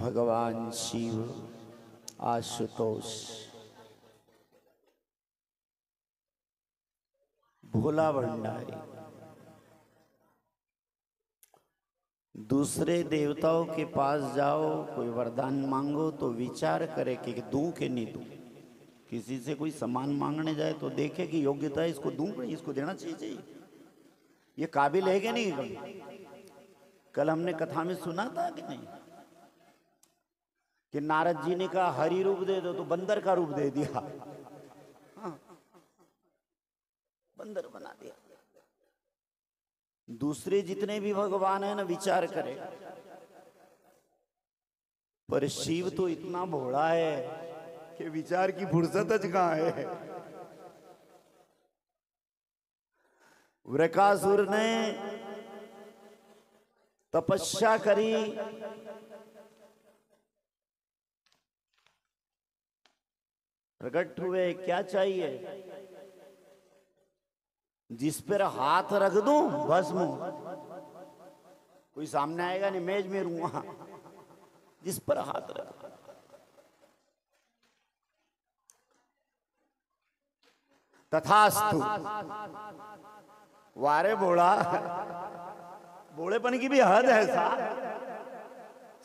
भगवान शिव, आशुतोष, भोला भंडारी। दूसरे देवताओं के पास जाओ, कोई वरदान मांगो तो विचार करे कि दूं कि नहीं दूं। किसी से कोई सामान मांगने जाए तो देखे कि योग्यता है, इसको दूं कि इसको देना चाहिए, ये काबिल है कि नहीं। कल हमने कथा में सुना था कि नहीं कि नारद जी ने कहा हरि रूप दे दो तो बंदर का रूप दे दिया। हाँ, बंदर बना दिया। दूसरे जितने भी भगवान है ना, विचार करें, पर शिव तो इतना भोला है कि विचार की फुर्सत कहां है। वृकासुर ने तपस्या करी, प्रकट हुए, क्या चाहिए, जिस पर हाथ रख दूं भस्म। कोई सामने आएगा नहीं, मेज में रूंगा, जिस पर हाथ रख। तथास्तु। वारे भोला, भोलेपन की भी हद है साहब,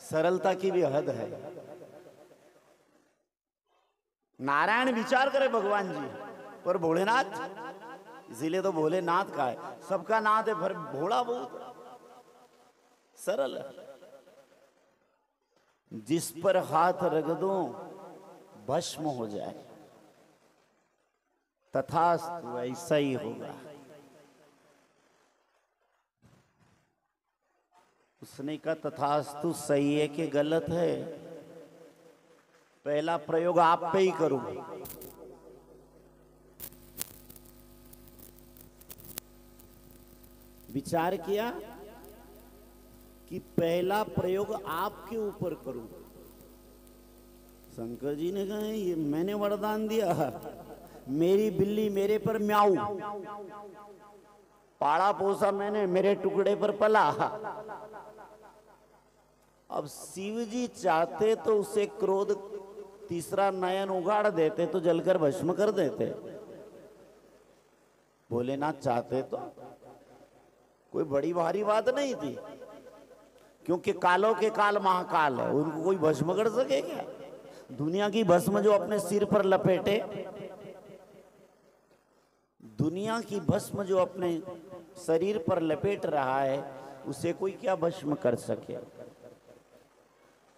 सरलता की भी हद है। नारायण विचार करे भगवान जी, पर भोलेनाथ, इसीलिए तो भोलेनाथ का है, सबका नाथ है, पर भोला बहुत सरल है। जिस पर हाथ रख दो भस्म हो जाए। तथास्तु, ऐसा ही होगा। उसने कहा तथास्तु सही है कि गलत है, पहला प्रयोग आप पे ही करूंगा। विचार किया कि पहला प्रयोग आपके ऊपर करूं। शंकर जी ने कहा ये मैंने वरदान दिया, मेरी बिल्ली मेरे पर म्याऊ, पाला पोसा मैंने, मेरे टुकड़े पर पला। अब शिव जी चाहते तो उसे क्रोध, तीसरा नयन उगाड़ देते तो जलकर भस्म कर देते। भोलेनाथ चाहते तो कोई बड़ी भारी बात नहीं थी, क्योंकि कालों के काल महाकाल है, उनको कोई भस्म कर सके क्या। दुनिया की भस्म जो अपने सिर पर लपेटे, दुनिया की भस्म जो अपने शरीर पर लपेट रहा है, उसे कोई क्या भस्म कर सके।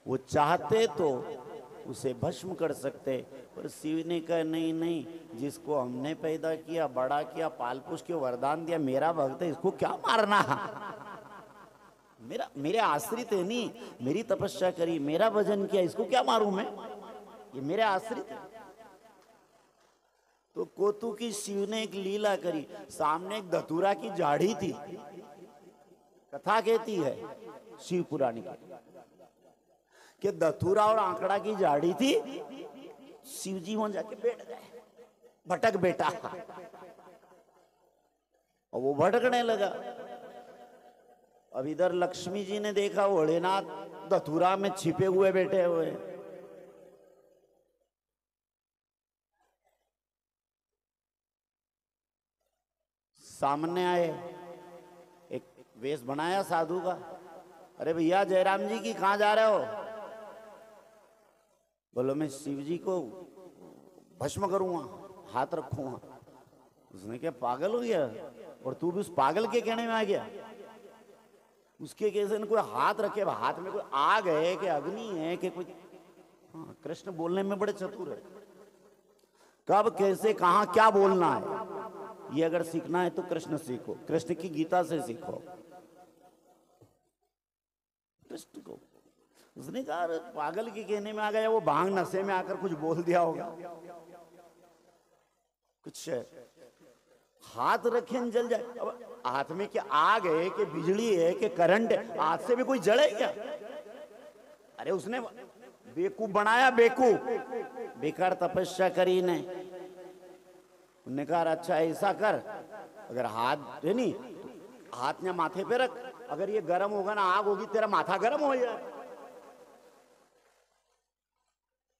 वो चाहते तो उसे भस्म कर सकते, पर शिव ने कहा नहीं नहीं, जिसको हमने पैदा किया, बड़ा किया, पाल पोष के वरदान दिया, मेरा भक्त है, इसको क्या मारना। मेरे आश्रित है, नहीं मेरी तपस्या करी, मेरा भजन किया, इसको क्या मारूं मैं, ये मेरे आश्रित है। तो कोतु की शिव ने एक लीला करी। सामने एक धतूरा की झाड़ी थी, कथा कहती है शिव पुराणी की, कि धतूरा और आंकड़ा की झाड़ी थी, शिव जी वहां जाके बैठ गए, भटक बेटा, और वो भटकने लगा। अब इधर लक्ष्मी जी ने देखा भोलेनाथ धतूरा में छिपे हुए बैठे हुए। सामने आए, एक वेश बनाया साधु का। अरे भैया जयराम जी की कहां जा रहे हो। बोलो मैं शिव जी को भस्म करूंगा, हाथ रखूंगा। उसने क्या पागल हो गया, और तू भी उस पागल के कहने में आ गया। उसके कैसे कोई हाथ रखे, हाथ में कोई आग है कि अग्नि है कि कोई। हाँ, कृष्ण बोलने में बड़े चतुर है, कब कैसे कहां क्या बोलना है। ये अगर सीखना है तो कृष्ण सीखो, कृष्ण की गीता से सीखो। कृष्ण को उसने कहा पागल के कहने में आ गया, वो भांग नशे में आकर कुछ बोल दिया होगा, कुछ हाथ रखे जल जाए। अब हाथ में क्या आग है कि बिजली है कि करंट है, हाथ से भी कोई जले क्या। अरे उसने बेवकूफ बनाया, बेवकूफ, बेकार तपस्या करी ने। उन्होंने कहा अच्छा ऐसा कर, अगर हाथ है नहीं तो हाथ ने माथे पे रख, अगर ये गर्म होगा ना, आग होगी, तेरा माथा गर्म हो जाए।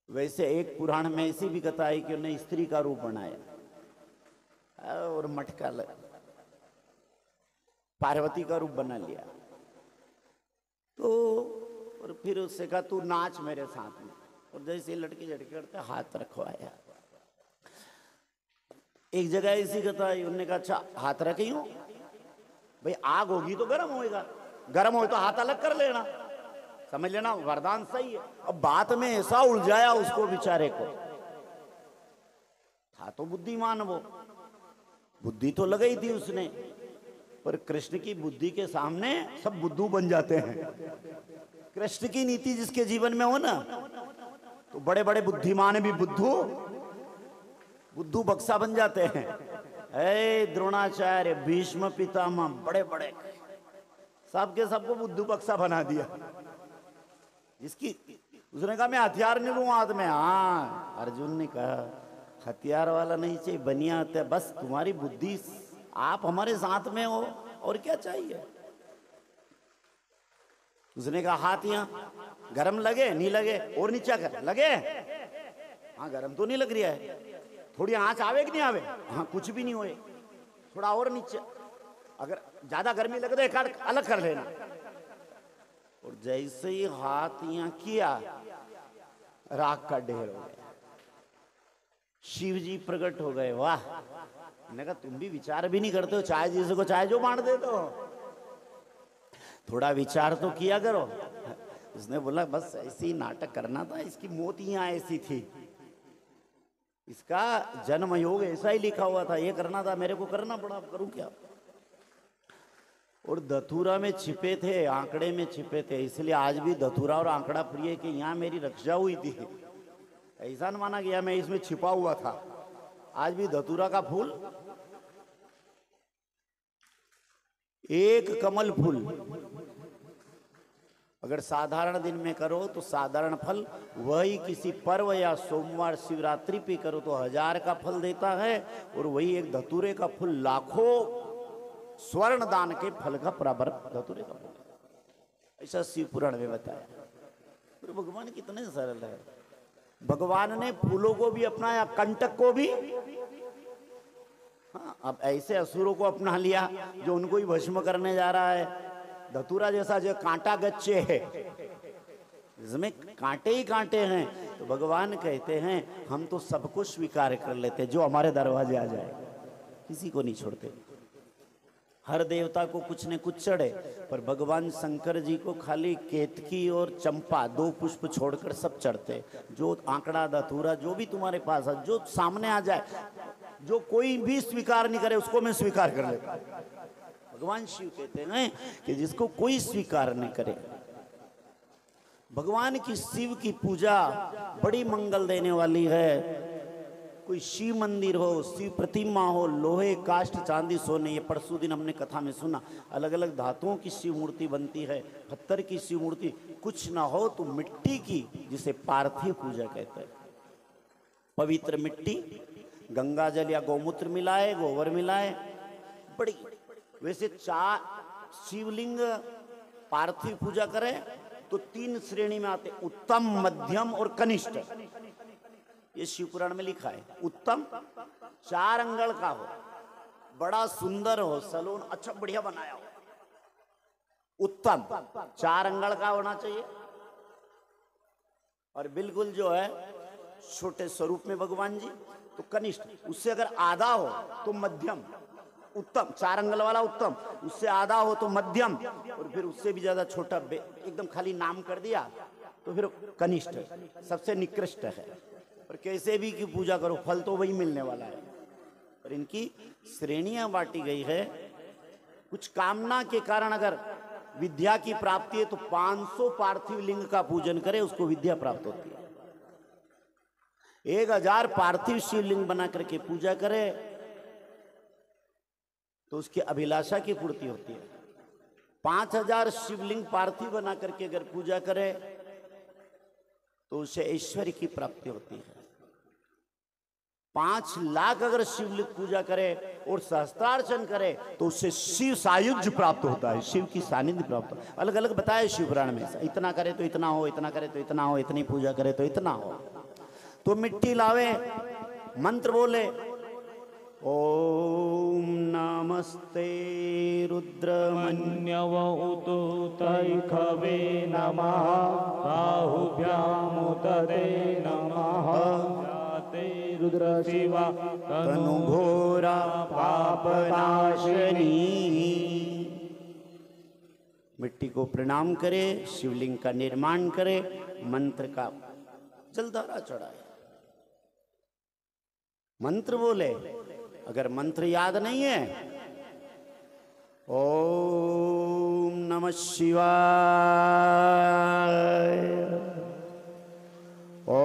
वैसे एक पुराण में ऐसी भी कथा है कि उन्हें स्त्री का रूप बनाया और मटका पार्वती का रूप बना लिया। तो और फिर उससे कहा तू नाच मेरे साथ में, और जैसे लड़के झटके करते हाथ रखवाया। एक जगह ऐसी कथा है, उन्होंने कहा अच्छा हाथ रखी हूं भाई, आग होगी तो गर्म होएगा, गर्म हो तो हाथ अलग कर लेना, समझ लेना वरदान सही है। अब बात में ऐसा उलझाया उसको बेचारे को, था तो बुद्धिमान वो, बुद्धि तो लगाई थी उसने, पर कृष्ण की बुद्धि के सामने सब बुद्धू बन जाते हैं। कृष्ण की नीति जिसके जीवन में हो ना, तो बड़े बड़े बुद्धिमान भी बुद्धू बक्सा बन जाते हैं। ऐ द्रोणाचार्य, भीष्म पितामह, बड़े बड़े सबके सबको बुद्धू बक्सा बना दिया। जिसकी उसने कहा मैं हथियार नहीं लूं हाथ में, हाँ अर्जुन ने कहा हथियार वाला नहीं चाहिए, बनिया होता है, बस तुम्हारी बुद्धि, आप हमारे साथ में हो और क्या चाहिए। उसने कहा हाथ यहां गरम लगे नहीं लगे, और नीचा कर लगे, हाँ गरम तो नहीं लग रहा है, थोड़ी आंच आवे कि नहीं आवे, हाँ कुछ भी नहीं होए, थोड़ा और नीचे, अगर ज्यादा गर्मी लगे तो एक आध अलग कर लेना। और जैसे ही हाथ यहां किया, राख का ढेर हो गया, शिव जी प्रकट हो गए। वाह, मैंने कहा तुम भी विचार भी नहीं करते हो, चाय जिसे को चाय जो बांट देते हो, थोड़ा विचार तो किया करो। उसने बोला बस ऐसे ही नाटक करना था, इसकी मौत यहाँ ऐसी थी, इसका जन्म योग ऐसा ही लिखा हुआ था, ये करना था, मेरे को करना पड़ा, अब करूं क्या। और धतूरा में छिपे थे, आंकड़े में छिपे थे, इसलिए आज भी धतूरा और आंकड़ा प्रिय कि यहाँ मेरी रक्षा हुई थी, ऐसा न माना गया मैं इसमें छिपा हुआ था। आज भी धतूरा का फूल, एक कमल फूल अगर साधारण दिन में करो तो साधारण फल, वही किसी पर्व या सोमवार शिवरात्रि पे करो तो 1000 का फल देता है, और वही एक धतूरे का फूल लाखों स्वर्ण दान के फल का बराबर धतूरे का फल। ऐसा शिव पुराण में बताया। तो भगवान कितने सरल है, भगवान ने फूलों को भी अपनाया, कंटक को भी। हाँ, अब ऐसे असुरों को अपना लिया जो उनको ही भस्म करने जा रहा है। धतूरा जैसा जो कांटा गच्चे है, इसमें कांटे ही कांटे हैं, तो भगवान कहते हैं हम तो सबको स्वीकार कर लेते, जो हमारे दरवाजे आ जाए, किसी को नहीं छोड़ते। हर देवता को कुछ न कुछ चढ़े, पर भगवान शंकर जी को खाली केतकी और चंपा 2 पुष्प छोड़कर सब चढ़ते। जो आंकड़ा धतूरा जो भी तुम्हारे पास है, जो सामने आ जाए, जो कोई भी स्वीकार नहीं करे उसको मैं स्वीकार कर लेता। भगवान शिव कहते हैं कि जिसको कोई स्वीकार नहीं करे। भगवान की शिव की पूजा बड़ी मंगल देने वाली है। कोई शिव मंदिर हो, शिव प्रतिमा हो, लोहे काष्ठ चांदी सोने, ये परसों दिन हमने कथा में सुना, अलग अलग धातुओं की शिव मूर्ति बनती है, पत्थर की शिव मूर्ति, कुछ ना हो तो मिट्टी की, जिसे पार्थिव पूजा कहते हैं। पवित्र मिट्टी, गंगा जल या गौमूत्र मिलाए, गोबर मिलाए, बड़ी। वैसे 4 शिवलिंग पार्थिव पूजा करें तो 3 श्रेणी में आते, उत्तम, मध्यम और कनिष्ठ। ये शिवपुराण में लिखा है। उत्तम 4 अंगल का हो, बड़ा सुंदर हो, सलोन अच्छा बढ़िया बनाया हो, उत्तम 4 अंगल का होना चाहिए। और बिल्कुल जो है छोटे स्वरूप में भगवान जी तो कनिष्ठ, उससे अगर आधा हो तो मध्यम। उत्तम 4 अंगल वाला उत्तम, उससे आधा हो तो मध्यम, और फिर उससे भी ज्यादा छोटा एकदम खाली नाम कर दिया तो फिर कनिष्ठ, सबसे निकृष्ट है। और कैसे भी की पूजा करो फल तो वही मिलने वाला है। और इनकी श्रेणियां बांटी गई है। कुछ कामना के कारण अगर विद्या की प्राप्ति है तो 500 पार्थिव लिंग का पूजन करे, उसको विद्या प्राप्त होती है। 1000 पार्थिव शिवलिंग बना करके पूजा करे तो उसकी अभिलाषा की पूर्ति होती है। 5000 शिवलिंग पार्थिव बना करके अगर पूजा करे तो उसे ऐश्वर्य की प्राप्ति होती है। 5 लाख अगर शिवलिंग पूजा करे और सहस्त्रार्चन करे तो उससे शिव सायुज्य प्राप्त होता है, शिव की सानिध्य प्राप्त होता है। अलग अलग बताया शिव पुराण में, इतना करे तो इतना हो, इतना करे तो इतना हो, इतनी पूजा करे तो इतना हो। तो मिट्टी लावे, मंत्र बोले, ओम नमस्ते रुद्रमन्यव उतु तैखवे नमः बाहुभ्यामुदते नमः ते रुद्र शिवा तनुभोरा पापनाशिनी। मिट्टी को प्रणाम करे, शिवलिंग का निर्माण करे, मंत्र का जलधारा चढ़ाए, मंत्र बोले। अगर मंत्र याद नहीं है, ओम नमः शिवाय, ओम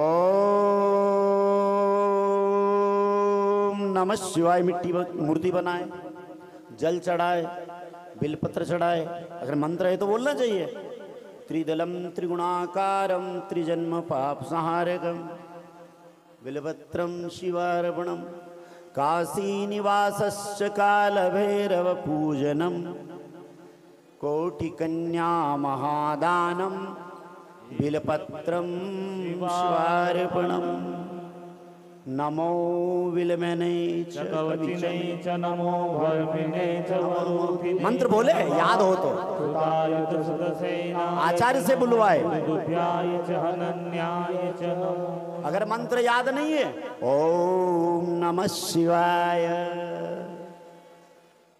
नमः शिवाय, मिट्टी मूर्ति बनाए, जल चढ़ाए, बिलपत्र चढ़ाए। अगर मंत्र है तो बोलना चाहिए। त्रिदलम त्रिगुणाकारम त्रिजन्म पाप संहारकम बिलपत्रम शिवार्पणम काशी निवासश्च काल भैरव पूजनम कोटिकन्या महादानम बिलपत्रम शिवार्पणम नमो विलमने च कविने च नमो वर्मिने च वरुधिने। मंत्र बोले, याद हो तो आचार्य से बुलवाए। अगर मंत्र याद नहीं है, ओम नमः शिवाय,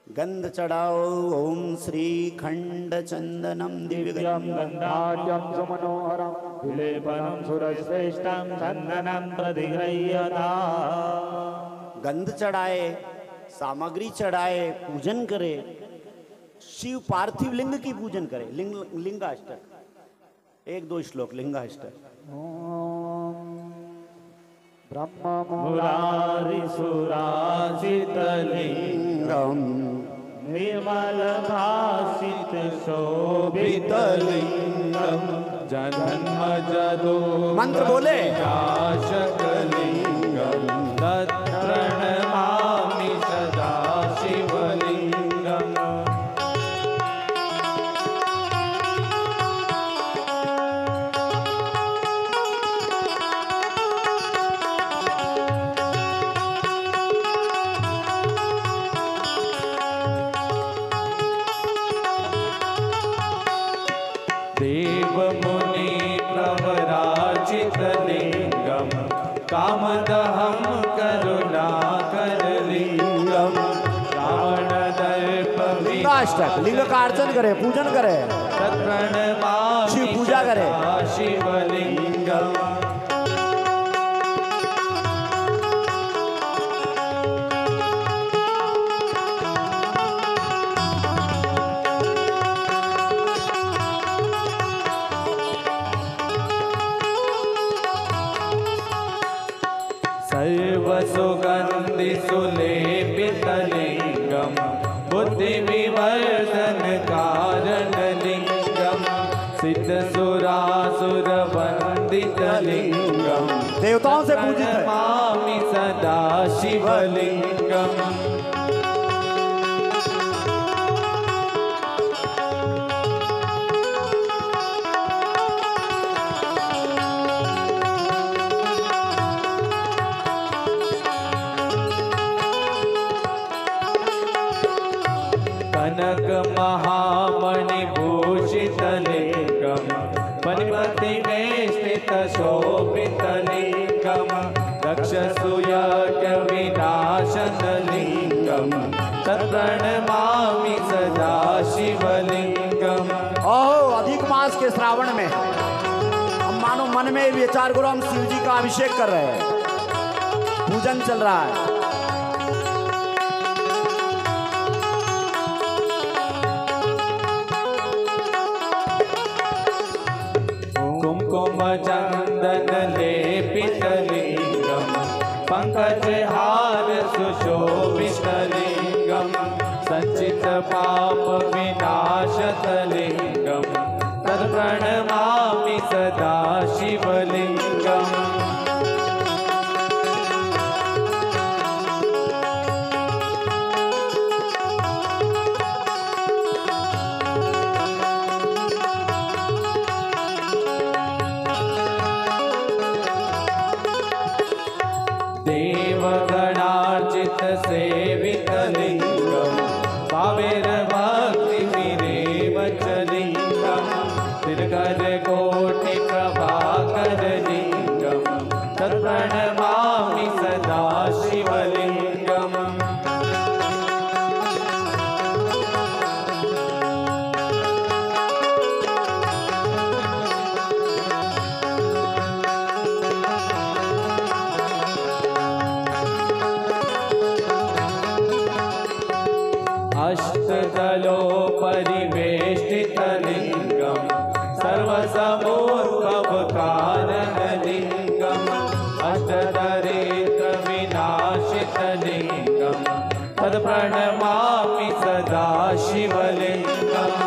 गंध चढ़ाओ, ओम श्री खंड चंदनम दिव्यम गंधाढ्यम सुमनोहरम विलेपनम सुरश्रेष्ठम चंदनम प्रतिगृह्यता। गंध चढ़ाए, सामग्री चढ़ाए, पूजन करे, शिव पार्थिव लिंग की पूजन करे। लिंगाष्टक, 1-2 श्लोक लिंगाष्टक। ब्रह्म मुरारी सुराजितलिंगम निर्मल भासित शोभितलिंगम जन्म जदो मंत्र बोले शकलिंगम तत्प्रणमामि सदा शिवलिंगम। देव मुनि प्रवराजितलिंगम कामदहं करुणाकरलिंगम रावण दर्प लिंगाष्टक। लिंग का अर्चन करे, पूजन करे, शिव पूजा करे। शिवलिंगम सर्वसुगंधि सुलेपितलिंगम बुद्धि विवर्धन कारणलिंगम सिद्ध सुरासुर वंदितलिंगम देवताओं से पूजित है। मामि सदा शिवलिंगम। कनक महामणिभूषितलिंगम पनिपति में स्थित शोभितलिंगम दक्षसूयज्ञ विनाशनलिंगम तत्प्रणमामि सदा शिवलिंगम। ओहो, अधिक मास के श्रावण में हम मानो मन में विचार करो, हम शिव जी का अभिषेक कर रहे हैं, पूजन चल रहा है। कुमकुम चंदन लेपितलिंगम पंकज हार सुशोभितलिंगम संचित पाप विनाशतलिंगम तत्प्रणमामि सदा शिवलिंगम। प्रभाकरलिङ्गं तत्प्रणमामि सदा शिवलिङ्गम् अष्टदलोपरिवेष्टितलिङ्गं सर्वसमोद्भवकारणलिङ्गम् अष्टदरिद्रविनाशितलिङ्गं तत्प्रणमामि सदा शिवलिङ्गम्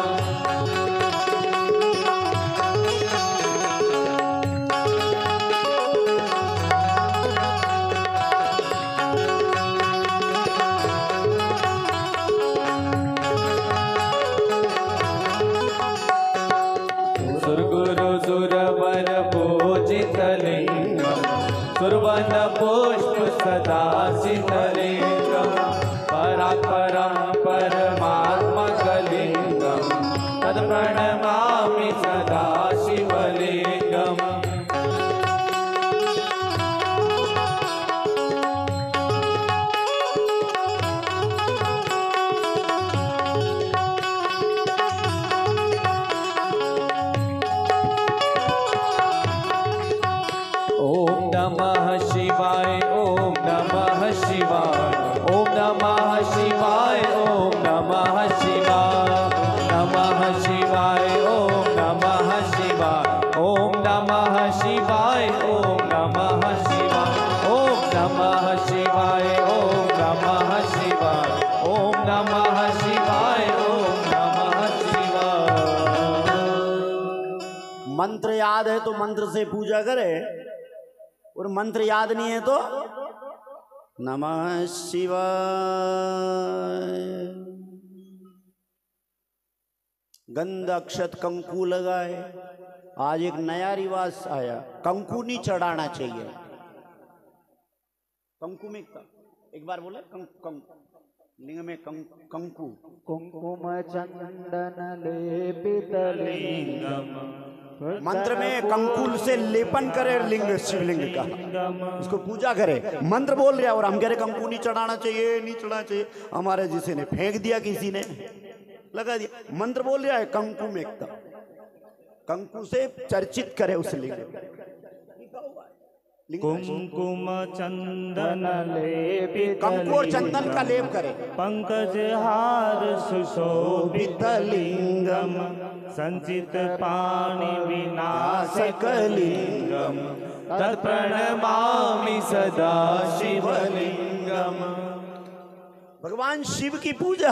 सुरवर पूजितलिङ्गं सुरवन पुष्प सदा सितलिङ्गं परात्परं परमात्मकलिङ्गं तत्प्रणमामि सदा शिवलिङ्गम् नमः शिवाय ओम नमः शिवाय ओम नमः शिवाय ओम नमः शिवाय नमः शिवाय ओम नमः शिवाय ओम नमः शिवाय ओम नमः शिवाय ओम नमः शिवाय ओम नमः शिवाय ओम नमः शिवाय ओम नमः शिवाय। मंत्र याद है तो मंत्र से पूजा करे, और मंत्र याद नहीं है तो नमः शिवाय। गंध अक्षत कंकु लगाए। आज एक नया रिवाज आया, कंकु नहीं चढ़ाना चाहिए। कंकु में एक बार बोले लिंग में कंकु कुंकुम चंदन लेपित लिंगम मंत्र में कंकुल से लेपन करे लिंग शिवलिंग का, उसको पूजा करे। मंत्र बोल रहा है और हम कह रहे कंकु नहीं चढ़ाना चाहिए, नहीं चढ़ाना चाहिए। हमारे जिसे ने फेंक दिया, किसी ने लगा दिया। मंत्र बोल रहा है कंकु में एकदम कंकु से चर्चित करे उस लिंग। कुमकुम चंदन लेपित कंकु और चंदन का लेप करे। पंकज हार सुशोभित लिंगम संचित पाणि विनाशक लिंगम तत्प्रणमामि सदा शिवलिंगम। भगवान शिव की पूजा।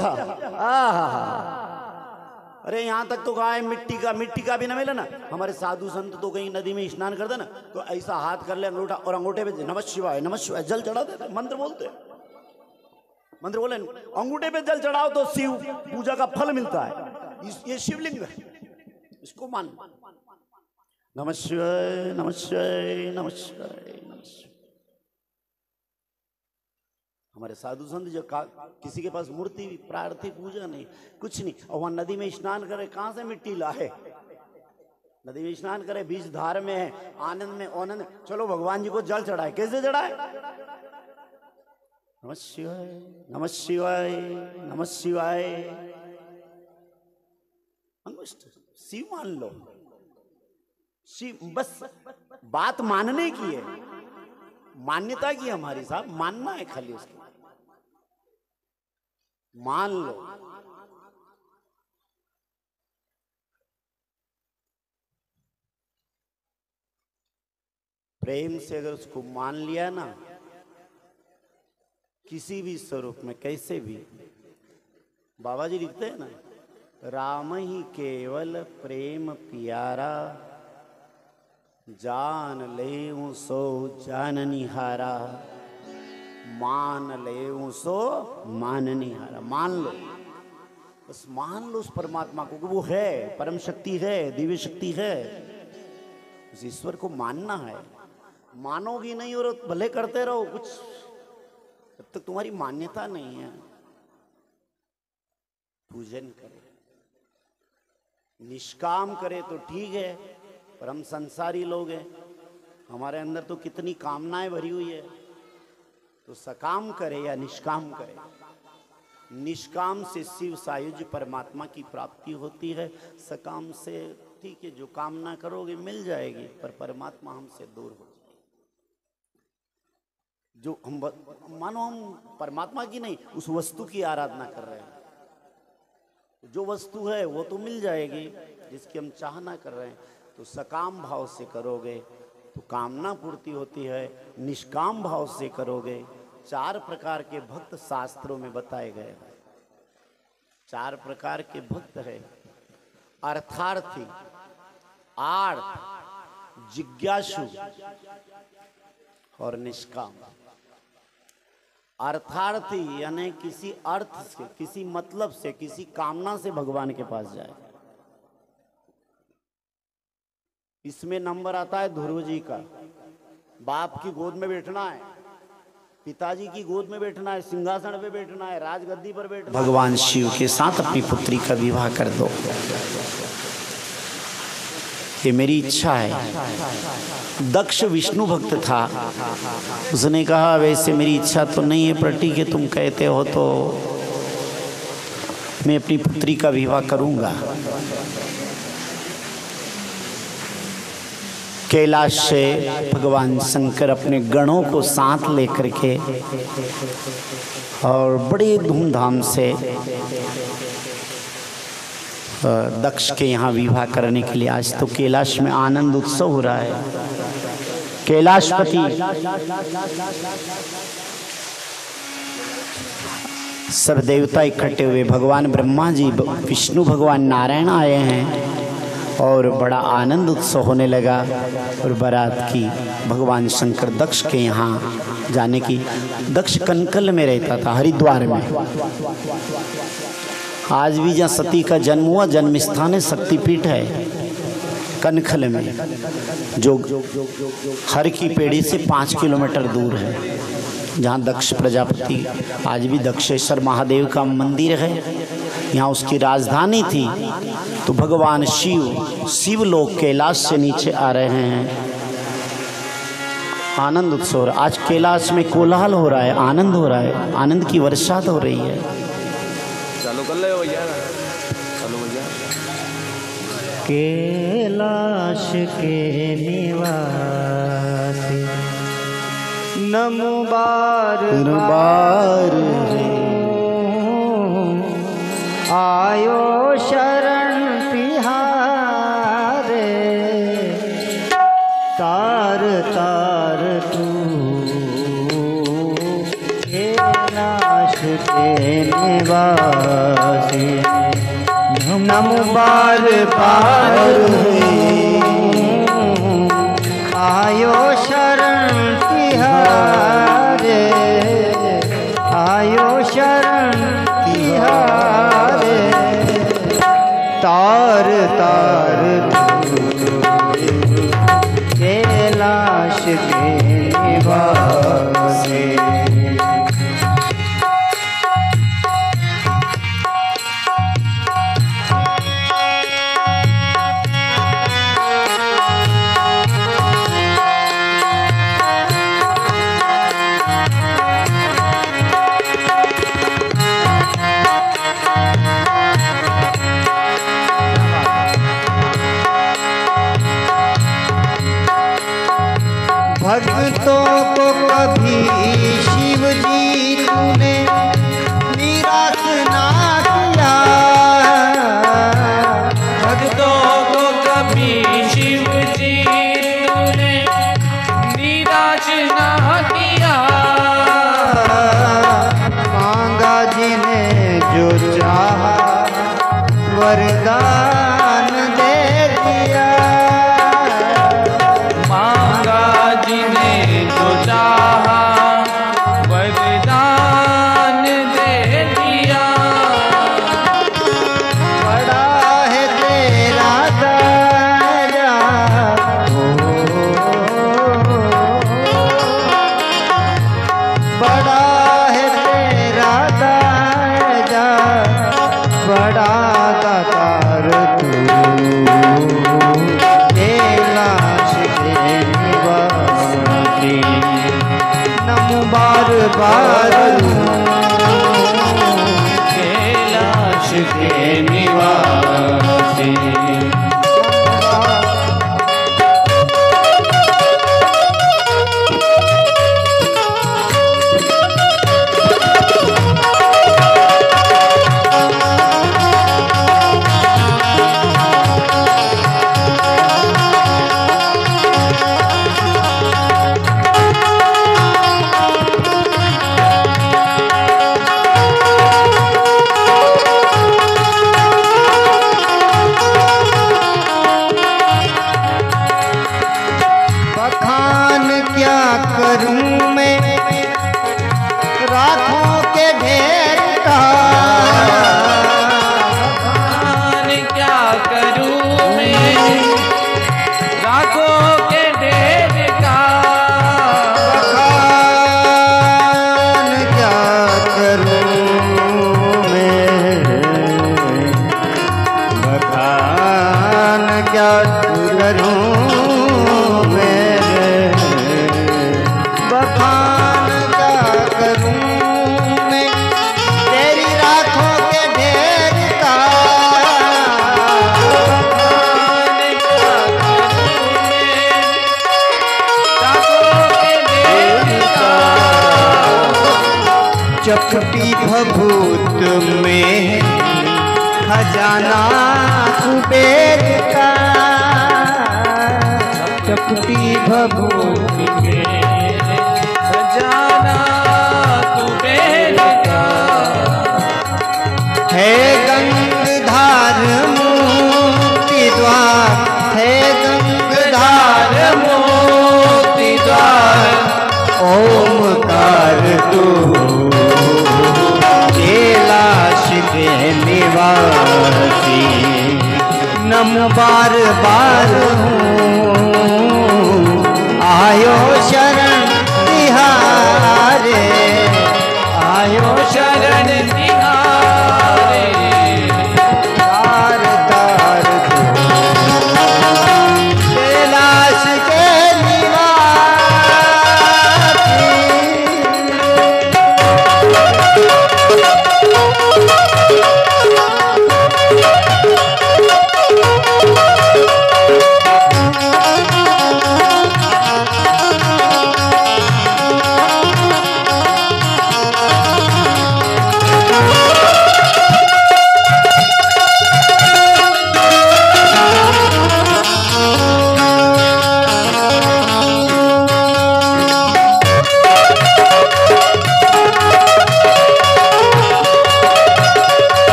अरे यहाँ तक तो कहा है मिट्टी का भी ना मिले ना। हमारे साधु संत तो कहीं नदी में स्नान करते ना, तो ऐसा हाथ कर ले अंगूठा, और अंगूठे पे नमः शिवाय जल चढ़ा देते। मंत्र बोलते, मंत्र बोले अंगूठे पे जल चढ़ाओ तो शिव पूजा का फल मिलता है। ये शिवलिंग है, इसको मान। नमः शिवाय नमः शिवाय नमः शिवाय नमः शिवाय। हमारे साधु संत जो किसी के पास मूर्ति प्रार्थी पूजा नहीं, कुछ नहीं, और वहां नदी में स्नान करे, कहां से मिट्टी लाए? नदी में स्नान करे, बीच धार में है, आनंद में आनंद। चलो भगवान जी को जल चढ़ाए, कैसे चढ़ाए? नमः शिवाय नमः शिवाय नमः शिवाय। शिव मान लो, शिव बस बात मानने की है, मान्यता की हमारी साहब, मानना है खाली उसकी, मान लो। प्रेम से अगर उसको मान लिया ना, किसी भी स्वरूप में कैसे भी, बाबा जी लिखते हैं ना, राम ही केवल प्रेम प्यारा, जान ले सो जाननिहारा, मान ले सो माननिहारा। मान लो, बस मान लो उस परमात्मा को कि वो है, परम शक्ति है, दिव्य शक्ति है। उस ईश्वर को मानना है। मानोगी नहीं और भले करते रहो कुछ, जब तक तुम्हारी मान्यता नहीं है। पूजन करे, निष्काम करे तो ठीक है, पर हम संसारी लोग हैं, हमारे अंदर तो कितनी कामनाएं भरी हुई है। तो सकाम करे या निष्काम करे, निष्काम से शिव सायुज्य परमात्मा की प्राप्ति होती है, सकाम से ठीक है जो कामना करोगे मिल जाएगी, पर परमात्मा हमसे दूर हो जाएगी। जो हम मानो हम परमात्मा की नहीं उस वस्तु की आराधना कर रहे हैं, जो वस्तु है वो तो मिल जाएगी जिसकी हम चाहना कर रहे हैं। तो सकाम भाव से करोगे तो कामना पूर्ति होती है, निष्काम भाव से करोगे। 4 प्रकार के भक्त शास्त्रों में बताए गए हैं। 4 प्रकार के भक्त है, अर्थार्थी, आर्त, जिज्ञासु और निष्काम। अर्थार्थी यानी किसी अर्थ से, किसी मतलब से, किसी कामना से भगवान के पास जाए। इसमें नंबर आता है ध्रुव जी का। बाप की गोद में बैठना है, पिताजी की गोद में बैठना है, सिंहासन पे बैठना है, राजगद्दी पर बैठना है। भगवान शिव के साथ अपनी पुत्री का विवाह कर दो, ये मेरी इच्छा है। दक्ष विष्णु भक्त था, उसने कहा वैसे मेरी इच्छा तो नहीं है, पर ठीक है तुम कहते हो तो मैं अपनी पुत्री का विवाह करूंगा। कैलाश से भगवान शंकर अपने गणों को साथ लेकर के और बड़ी धूमधाम से दक्ष के यहाँ विवाह करने के लिए आज तो कैलाश में आनंद उत्सव हो रहा है। कैलाशपति सब देवता इकट्ठे हुए, भगवान ब्रह्मा जी, विष्णु भगवान नारायण आए हैं और बड़ा आनंद उत्सव होने लगा। और बारात की भगवान शंकर दक्ष के यहाँ जाने की, दक्ष कनकल में रहता था, हरिद्वार में। आज भी जहाँ सती का जन्म हुआ, जन्म स्थान है, शक्तिपीठ है कनखल में, जो हर की पेड़ी से 5 किलोमीटर दूर है, जहाँ दक्ष प्रजापति, आज भी दक्षेश्वर महादेव का मंदिर है, यहाँ उसकी राजधानी थी। तो भगवान शिव लोग कैलाश से नीचे आ रहे हैं, आनंद उत्सव हो रहा है। आज कैलाश में कोलाहल हो रहा है, आनंद हो रहा है, आनंद की वर्षा हो रही है। चालू कर ले भैया, चालू भैया। कैलाश के निवासी नमो बार बार आयो शरण तिहारे, तार तार तू कैलाश के निवासी नमो बार बार आयो शरण तिहारे, आयो शरण तिहारे, तार तार कैलाश के निवासी। भक्तों को कभी शिव जी तूने निराश ना किया, भक्तों को कभी शिव जी तूने निराश ना किया। मांगा जिन्हें जो चाहा वरदान दे दिया, मांगा जिन्हें जो चाहा वरदान बार कैलाश के निवासी। चपटी भभूत में खजाना कुबेर का, चपटी भभूत में खजाना कुबेर का। है गंगधार मोती द्वार, है गंगधार मोती द्वार, ओमकार तू कैलाश के निवासी। नम बार बार आयो शरण तिहारे, आयो शरण तिहारे। तार तार कैलाश के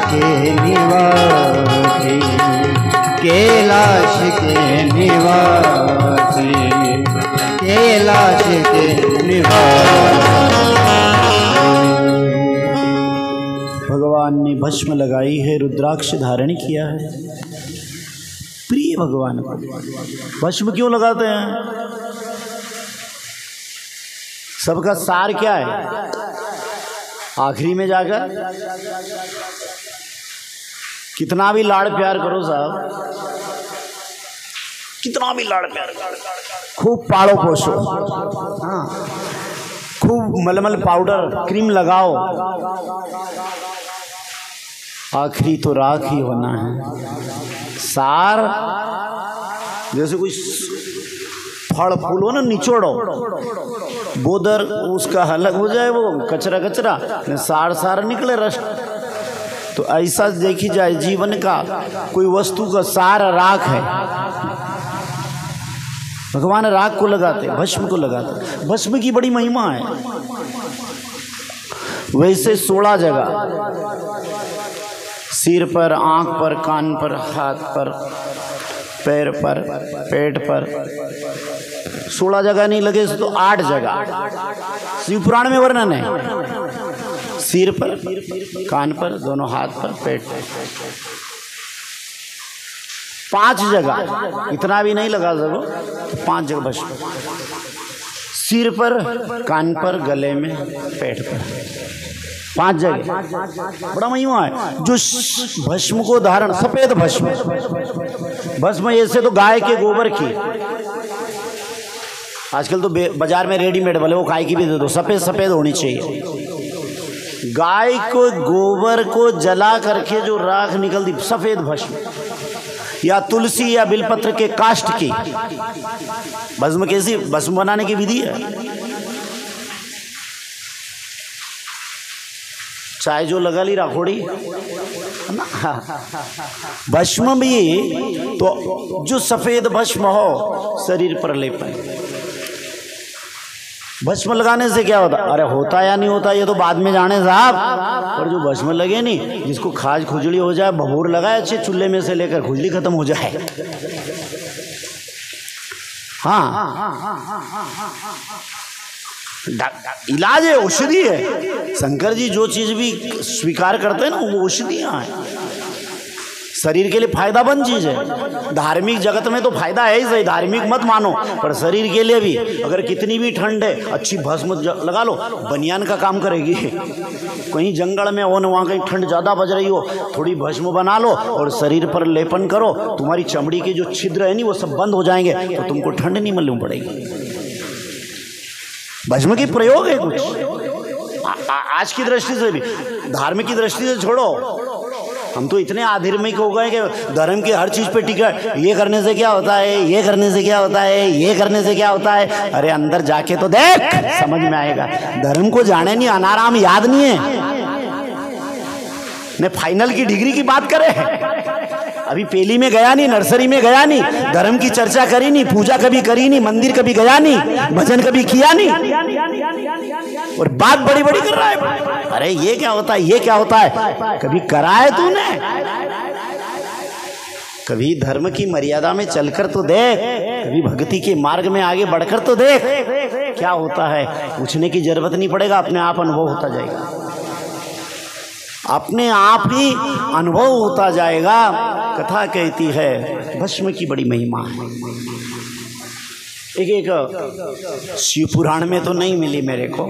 के निवासी, कैलाश के निवासी, कैलाश के निवासी। भगवान ने भस्म लगाई है, रुद्राक्ष धारण किया है। प्रिय भगवान को भस्म क्यों लगाते हैं? सबका सार क्या है? आखिरी में जाकर कितना भी लाड़ प्यार करो साहब, कितना भी लाड़ प्यार करो, खूब पालो पोसो, हाँ, खूब मलमल पाउडर क्रीम लगाओ, आखिरी तो राख ही होना है। सार जैसे कोई फल फूल हो ना, निचोड़ो, बोदर उसका अलग हो जाए, वो कचरा कचरा, सार सार निकले रस। तो ऐसा देखी जाए जीवन का कोई वस्तु का सार राख है। भगवान राख को लगाते, भस्म को लगाते। भस्म की बड़ी महिमा है। वैसे 16 जगह, सिर पर, आंख पर, कान पर, हाथ पर, पैर पर, पेट पर, 16 जगह नहीं लगे तो 8 जगह शिव पुराण में वर्णन है। सिर पर, कान पर, दोनों हाथ पर, पेट पर, 5 जगह, इतना भी नहीं लगा सको, 5 जगह भस्म। सिर पर, कान पर, गले में, पेट पर, 5 जगह बड़ा महिमा है। जो भस्म को धारण, सफेद भस्म, भस्म ऐसे तो गाय के गोबर की, आजकल तो बाजार में रेडीमेड वाले वो गाय की भी दे दो, सफेद सफेद होनी चाहिए। गाय को गोबर को जला करके जो राख निकलती सफेद भस्म, या तुलसी या बिलपत्र के काष्ठ की भस्म, कैसी भस्म बनाने की विधि है। चाय जो लगा ली राखोड़ी ना, भस्म भी तो जो सफेद भस्म हो शरीर पर लेपन। भस्म लगाने से क्या होता? अरे होता या नहीं होता ये तो बाद में जाने साहब, और जो भस्म लगे नहीं, जिसको खाज खुजली हो जाए, भभूर लगाए अच्छे चूल्हे में से लेकर खुजली खत्म हो जाए। हाँ, इलाज है, औषधि है। शंकर जी जो चीज भी स्वीकार करते हैं ना वो औषधियां हैं, शरीर के लिए फायदामंद चीज है। धार्मिक जगत में तो फायदा है ही सही, धार्मिक मत मानो, पर शरीर के लिए भी अगर कितनी भी ठंड है अच्छी भस्म लगा लो, बनियान का काम करेगी। कहीं जंगल में हो न वहाँ कहीं ठंड ज़्यादा बज रही हो, थोड़ी भस्म बना लो और शरीर पर लेपन करो, तुम्हारी चमड़ी के जो छिद्र है नहीं वो सब बंद हो जाएंगे, तो तुमको ठंड नहीं मालूम पड़ेगी। भस्म की प्रयोग है कुछ आज की दृष्टि से भी, धार्मिक की दृष्टि से छोड़ो। हम तो इतने आध्यात्मिक हो गए कि धर्म की हर चीज पे टिका, ये करने से क्या होता है, ये करने से क्या होता है, ये करने से क्या होता है। अरे अंदर जाके तो देख, समझ में आएगा। धर्म को जाने नहीं, अनाराम याद नहीं है। ने फाइनल की डिग्री की बात करे, अभी पेली में गया नहीं, नर्सरी में गया नहीं, धर्म की चर्चा करी नहीं, पूजा कभी करी नहीं, मंदिर कभी गया नहीं, भजन कभी किया नहीं, और बात बड़ी बड़ी कर रहा है। अरे ये क्या होता है, ये क्या होता है, कभी करा है तूने? कभी धर्म की मर्यादा में चलकर तो देख, कभी भक्ति के मार्ग में आगे बढ़कर तो देख, क्या होता है। पूछने की जरूरत नहीं पड़ेगा, अपने आप अनुभव होता जाएगा, अपने आप ही अनुभव होता जाएगा। कथा कहती है भस्म की बड़ी महिमा है। एक शिव पुराण में तो नहीं मिली मेरे को,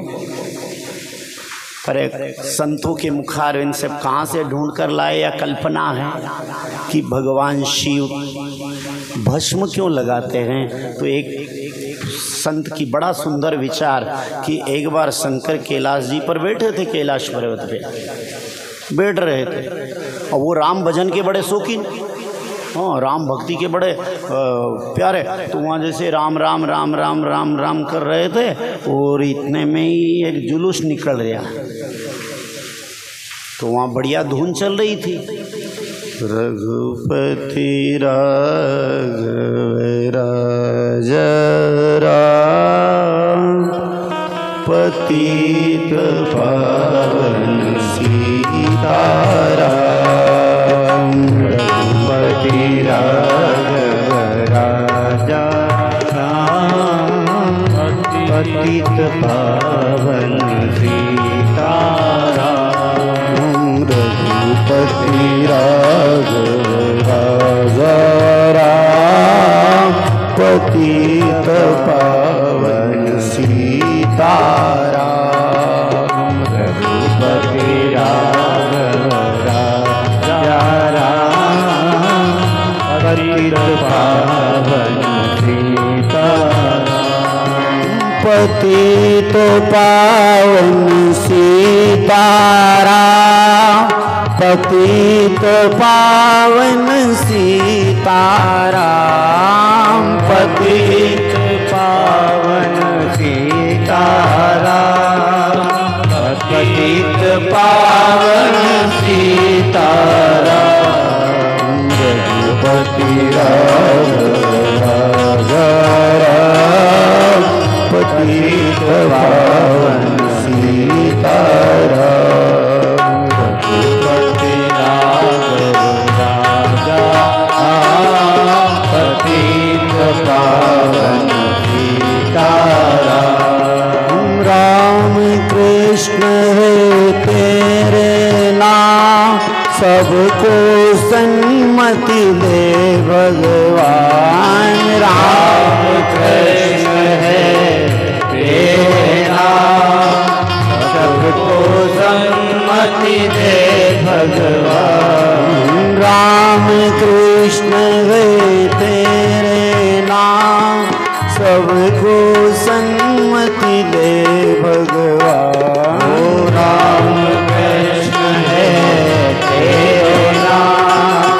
पर एक संतों के मुखारविंद से कहाँ से ढूंढ कर लाए या कल्पना है कि भगवान शिव भस्म क्यों लगाते हैं। तो एक संत की बड़ा सुंदर विचार कि एक बार शंकर कैलाश जी पर बैठे थे, कैलाश पर्वत पे बैठ रहे थे, और वो राम भजन के बड़े शौकीन, हाँ राम भक्ति के बड़े प्यारे। तो वहाँ जैसे राम राम राम राम राम राम कर रहे थे, और इतने में ही एक जुलूस निकल गया। तो वहाँ बढ़िया धुन चल रही थी, रघुपति राघव राज राम पतित पावन सीताराम, रघुपति राघव राजा राम पतित पावन सीताराम, रघुपति राघव राजा राम पतित पावन सीताराम, रघुपति राघव राजा राम पतित पावन सीताराम, पतित पावन सीताराम, पतित पावन सीताराम, पतित पावन सीताराम, पतित पावन सीताराम, रघुपति राघव राम पतित पावन सीताराम, रघुपति राघव राजा पतित पावन सीताराम, राम कृष्ण है तेरे नाम, सबको सन्मति दे भगवान। राम कृष्ण है तेरा सबको सम्मति दे भगवान। राम कृष्ण गए तेरे नाम सबको सम्मति दे भगवान। ओ राम कृष्ण है तेरे नाम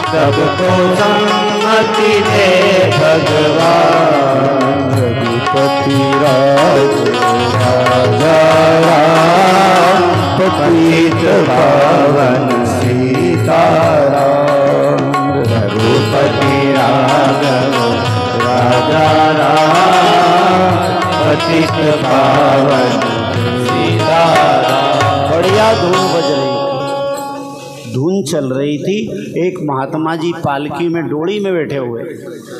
सबको सम्मति दे भगवान। रघुपति राजा राम पतित पावन सीताराम। रघुपति राघव राजा राम पतित पावन सीताराम। बढ़िया धून बज रही थी, धून चल रही थी। एक महात्मा जी पालकी में डोली में बैठे हुए,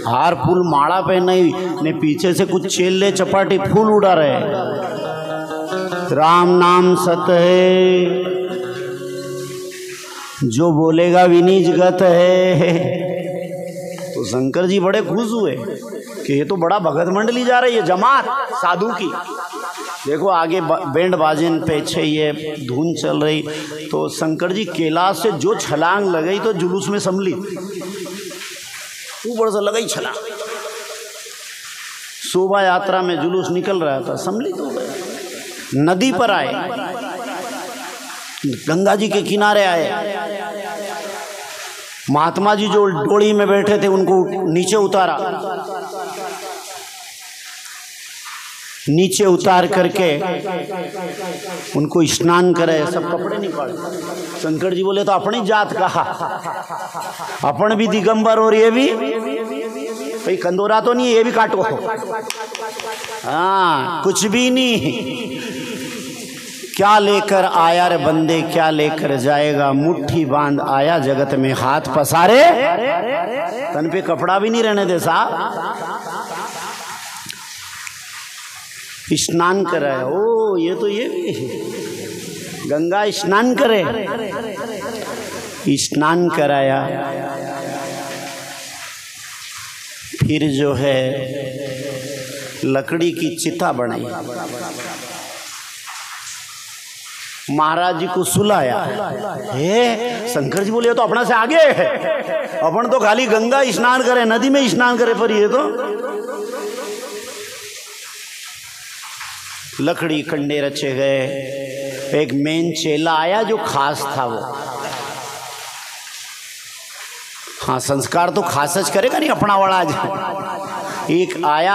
हार फूल माला पहने ने, पीछे से कुछ चेले चपाटी फूल उड़ा रहे। राम नाम सत है, जो बोलेगा विनीज गत है। तो शंकर जी बड़े खुश हुए कि ये तो बड़ा भगत मंडली जा रही है, जमात साधु की। देखो आगे बैंड बाजन पीछे ये धुन चल रही। तो शंकर जी कैलाश से जो छलांग लगाई तो जुलूस में संभली, ऊपर से लगाई छलांग। शोभा यात्रा में जुलूस निकल रहा था, सम्मिलित हो गए। नदी पर आए, गंगा जी के किनारे आए। महात्मा जी जो डोली में बैठे थे उनको नीचे उतारा, नीचे उतार करके उनको स्नान करे, सब कपड़े निकाले। शंकर जी बोले तो अपनी जात कहा, अपन भी दिगंबर और ये भी भाई कंदोरा तो नहीं है, ये भी काटो। हाँ कुछ भी नहीं। क्या लेकर आया रे बंदे, क्या लेकर जाएगा, मुट्ठी बांध आया जगत में हाथ पसारे। तन पे कपड़ा भी नहीं रहने दे साहब। स्नान कराया। ओ ये तो ये भी गंगा स्नान करे, स्नान कराया। फिर जो है लकड़ी की चिता बनाई, महाराज जी को सुलाया। हे शंकर जी बोले तो अपना से आगे है, अपन तो खाली गंगा स्नान करे, नदी में स्नान करे, पर ये तो लकड़ी कंडे रचे गए। एक मेन चेला आया जो खास था वो। हाँ संस्कार तो खासच करेगा नहीं अपना वाला। आज एक आया,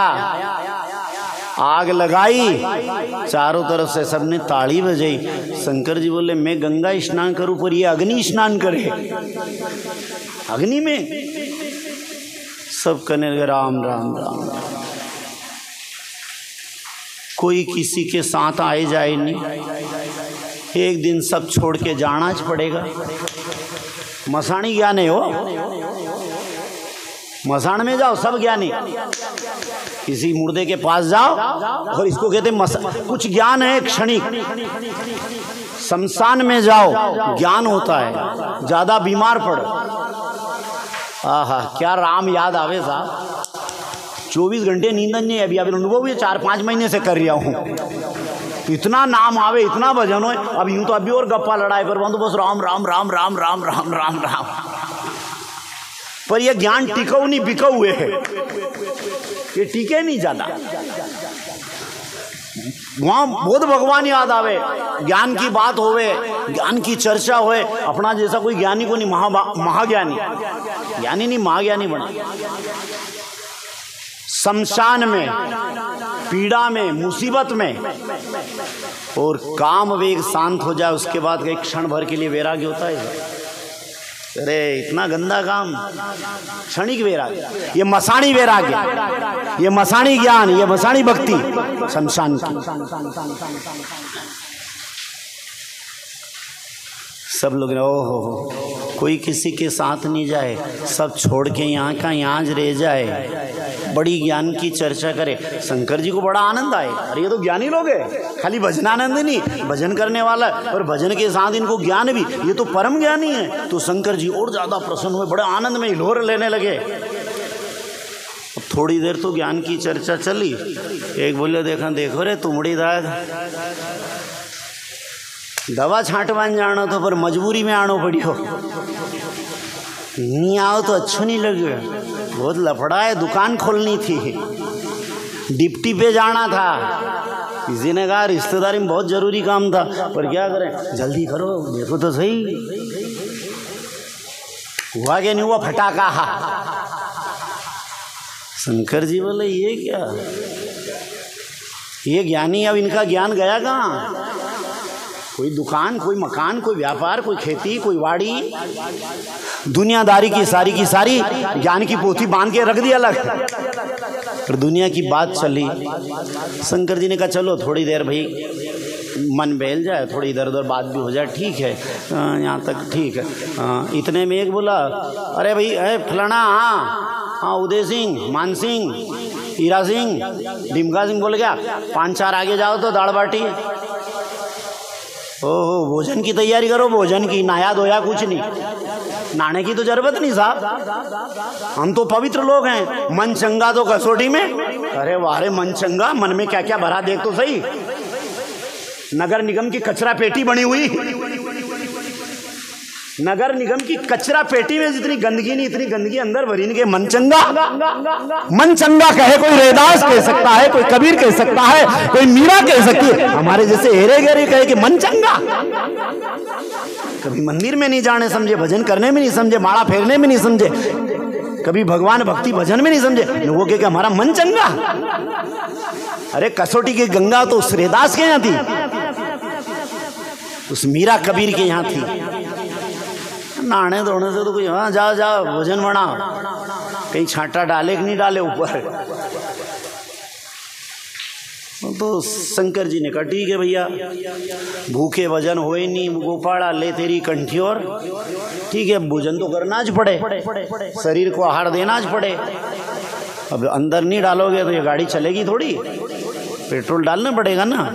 आग लगाई, चारों तरफ से सबने ताली बजाई। शंकर जी बोले मैं गंगा स्नान करूं पर ये अग्नि स्नान करे, अग्नि में। सब कहने लगे राम राम राम राम। कोई किसी के साथ आए जाए नहीं। एक दिन सब छोड़ के जाना च पड़ेगा। मसाणी ज्ञानी हो, मसान में जाओ सब ज्ञानी। किसी मुर्दे के पास जाओ और इसको कहते कुछ ज्ञान है क्षणिक। शमशान में जाओ ज्ञान होता है, ज्यादा बीमार पड़ो। आहा क्या राम याद आवे साहब। 24 घंटे नींद नहीं है। अभी अनुभव ये 4-5 महीने से कर रहा हूँ। इतना नाम आवे, इतना भजन हो। अब यूं तो अभी और गप्पा लड़ाई पर बंदो बस राम राम राम राम राम राम राम राम। पर यह ज्ञान टिकाऊ नहीं, बिकाऊ हुए है, ये टिके नहीं ज्यादा। वहां बोध भगवान याद आवे, ज्ञान की बात होवे, ज्ञान की चर्चा होए। अपना जैसा कोई ज्ञानी को नहीं, महाज्ञानी, ज्ञानी नहीं महाज्ञानी बना। शमशान में, पीड़ा में, मुसीबत में, और काम वेग शांत हो जाए उसके बाद एक क्षण भर के लिए वैराग्य होता है। अरे इतना गंदा काम, क्षणिक वैराग्य। ये मसाणी वैराग्य, ये मसाणी ज्ञान, ये मसाणी भक्ति शमशान की। सब लोग ओहो कोई किसी के साथ नहीं जाए, सब छोड़ के यहाँ का यहाँ रह जाए, बड़ी ज्ञान की चर्चा करे। शंकर जी को बड़ा आनंद आए। अरे ये तो ज्ञानी लोग है, खाली भजनानंद नहीं, भजन करने वाला और भजन के साथ इनको ज्ञान भी, ये तो परम ज्ञानी है। तो शंकर जी और ज़्यादा प्रसन्न हुए, बड़े आनंद में हिलोर लेने लगे। थोड़ी देर तो ज्ञान की चर्चा चली। एक बोले देखा देखो रे तुमड़ी दाग दवा छांटवान जानो तो पर मजबूरी में आनो पड़ियो, नहीं आओ तो अच्छो नहीं लगे, बहुत लफड़ा है, दुकान खोलनी थी, डिप्टी पे जाना था, किसी ने कहा रिश्तेदारी में बहुत जरूरी काम था, पर क्या करें जल्दी करो देखो तो सही हुआ कि नहीं हुआ फटाका। शंकर जी बोले ये क्या, ये ज्ञानी अब इनका ज्ञान गया कहाँ? कोई दुकान, कोई मकान, कोई व्यापार, कोई खेती, कोई वाड़ी, दुनियादारी की सारी ज्ञान की पोथी बांध के रख दिया अलग। फिर दुनिया की बात चली। शंकर जी ने कहा चलो थोड़ी देर भाई मन बहल जाए, थोड़ी इधर उधर बात भी हो जाए, ठीक है यहाँ तक ठीक है। इतने में एक बोला अरे भाई फलाना, हाँ उदय सिंह, मान सिंह, हीरा सिंह, डिमका सिंह बोल गया 5-4 आगे जाओ तो दाल बाटी। ओहो भोजन की तैयारी करो, भोजन की, नहाया धोया कुछ नहीं, नहाने की तो जरूरत नहीं साहब, हम तो पवित्र लोग हैं, मन चंगा तो कसौटी में। अरे वारे मन चंगा, मन में क्या क्या भरा देख तो सही। नगर निगम की कचरा पेटी बनी हुई, नगर निगम की कचरा पेटी में जितनी गंदगी नहीं इतनी गंदगी अंदर भरी नहीं के मन चंगा। मन चंगा कहे कोई रैदास कह सकता है, कोई कबीर कह सकता है, कोई मीरा कह सकती है, हमारे जैसे हेरे गेरे कहे कि मन चंगा। कभी मंदिर में नहीं जाने समझे, भजन करने में नहीं समझे, माला फेरने में नहीं समझे, कभी भगवान भक्ति भजन में नहीं समझे, लोगों के हमारा मन चंगा। अरे कसौटी की गंगा तो उस रैदास के यहाँ थी, उस मीरा कबीर के यहाँ थी। नहाने धोने से तो कोई, हाँ जाओ जाओ भोजन बनाओ, कहीं छांटा डाले कि नहीं डाले ऊपर। तो शंकर जी ने कहा ठीक है भैया, भूखे भजन होए नहीं गोपाड़ा ले तेरी कंठी, और ठीक है भोजन तो करना ज पड़े, शरीर को आहार देना ज पड़े। अब अंदर नहीं डालोगे तो ये गाड़ी चलेगी थोड़ी, पेट्रोल डालना पड़ेगा ना,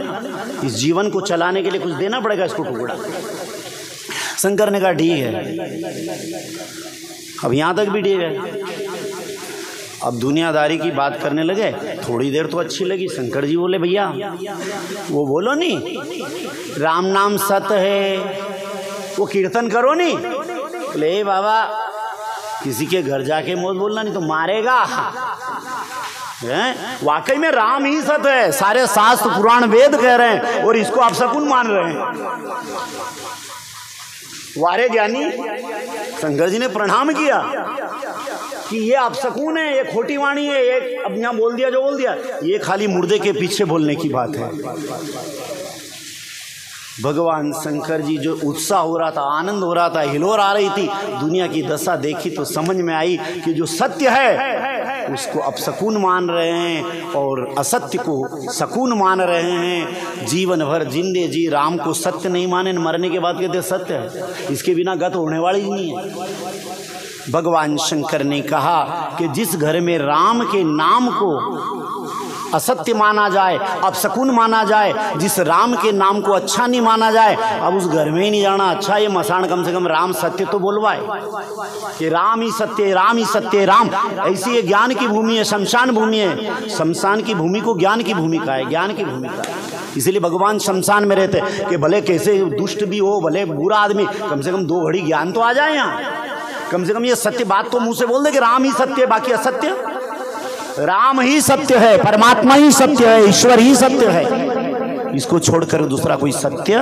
इस जीवन को चलाने के लिए कुछ देना पड़ेगा इसको टुकड़ा। शंकर ने कहा ठीक है, अब यहाँ तक भी ठीक है। अब दुनियादारी की बात करने लगे, थोड़ी देर तो अच्छी लगी। शंकर जी बोले भैया वो बोलो नहीं राम नाम सत्य है, वो कीर्तन करो नहीं। बोले बाबा किसी के घर जाके मौत बोलना नहीं तो मारेगा। वाकई में राम ही सत्य है, सारे शास्त्र पुराण वेद कह रहे हैं और इसको आप शकुन मान रहे हैं। वारे ज्ञानी शंकर जी ने प्रणाम किया कि ये आप सकून है, ये खोटी वाणी है, ये अब यहाँ बोल दिया जो बोल दिया, ये खाली मुर्दे के पीछे बोलने की बात है। भगवान शंकर जी जो उत्साह हो रहा था, आनंद हो रहा था, हिलोर आ रही थी, दुनिया की दशा देखी तो समझ में आई कि जो सत्य है उसको अपशकुन मान रहे हैं और असत्य को शकुन मान रहे हैं। जीवन भर जिंदे जी राम को सत्य नहीं माने, मरने के बाद कहते सत्य है, इसके बिना गत होने वाली ही नहीं है। भगवान शंकर ने कहा कि जिस घर में राम के नाम को असत्य माना जाए, अपशकुन माना जाए, जिस राम के नाम को अच्छा नहीं माना जाए, अब उस घर में ही नहीं जाना अच्छा। ये मसान कम से कम राम सत्य तो बोलवाए कि राम ही सत्य, राम ही सत्य, राम। ऐसी ये ज्ञान की भूमि है, शमशान भूमि है। शमशान की भूमि को ज्ञान की भूमिका है, ज्ञान की भूमिका है। इसीलिए भगवान शमशान में रहते कि भले कैसे दुष्ट भी हो, भले बुरा आदमी, कम से कम 2 घड़ी ज्ञान तो आ जाए यहाँ। कम से कम ये सत्य बात तो मुंह से बोल दे कि राम ही सत्य है, बाकी असत्य। राम ही सत्य है, परमात्मा ही सत्य है, ईश्वर ही सत्य है, इसको छोड़कर दूसरा कोई सत्य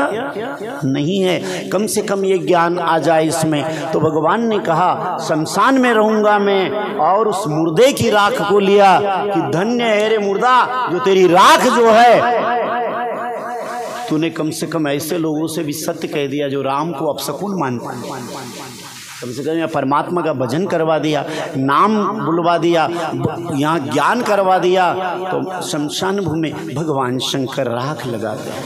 नहीं है। कम से कम ये ज्ञान आ जाए इसमें। तो भगवान ने कहा शमशान में रहूंगा मैं, और उस मुर्दे की राख को लिया कि धन्य है रे मुर्दा जो तेरी राख जो है तूने कम से कम ऐसे लोगों से भी सत्य कह दिया जो राम को अपशकुन मानते हैं। कम से कम यहाँ परमात्मा का भजन करवा दिया, नाम बुलवा दिया, यहाँ ज्ञान करवा दिया। तो शमशान भूमि भगवान शंकर राख लगाते हैं।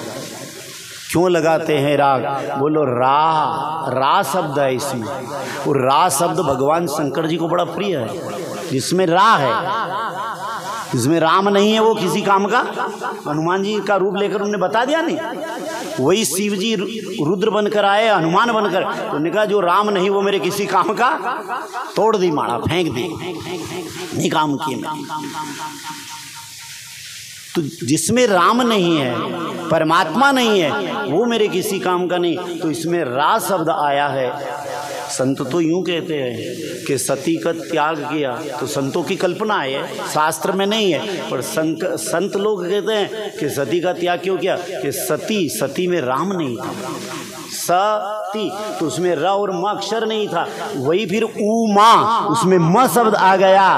क्यों लगाते हैं राख? बोलो रा शब्द है इसमें, और रा शब्द भगवान शंकर जी को बड़ा प्रिय है। जिसमें रा है, जिसमें राम नहीं है वो किसी काम का। हनुमान जी का रूप लेकर उन्होंने बता दिया नहीं, वही शिव जी रुद्र बनकर आए, हनुमान बनकर। तो उन्होंने कहा जो राम नहीं वो मेरे किसी काम का, तोड़ दी माड़ा, फेंक दी, नहीं काम किए मैं। तो जिसमें राम नहीं है, परमात्मा नहीं है, वो मेरे किसी काम का नहीं। तो इसमें रा शब्द आया है। संत तो यूं कहते हैं कि सती का त्याग किया, तो संतों की कल्पना है, शास्त्र में नहीं है। पर संत लोग कहते हैं कि सती का त्याग क्यों किया, कि सती में राम नहीं था, सती, तो उसमें र और म अक्षर नहीं था। वही फिर उमा, उसमें म शब्द आ गया,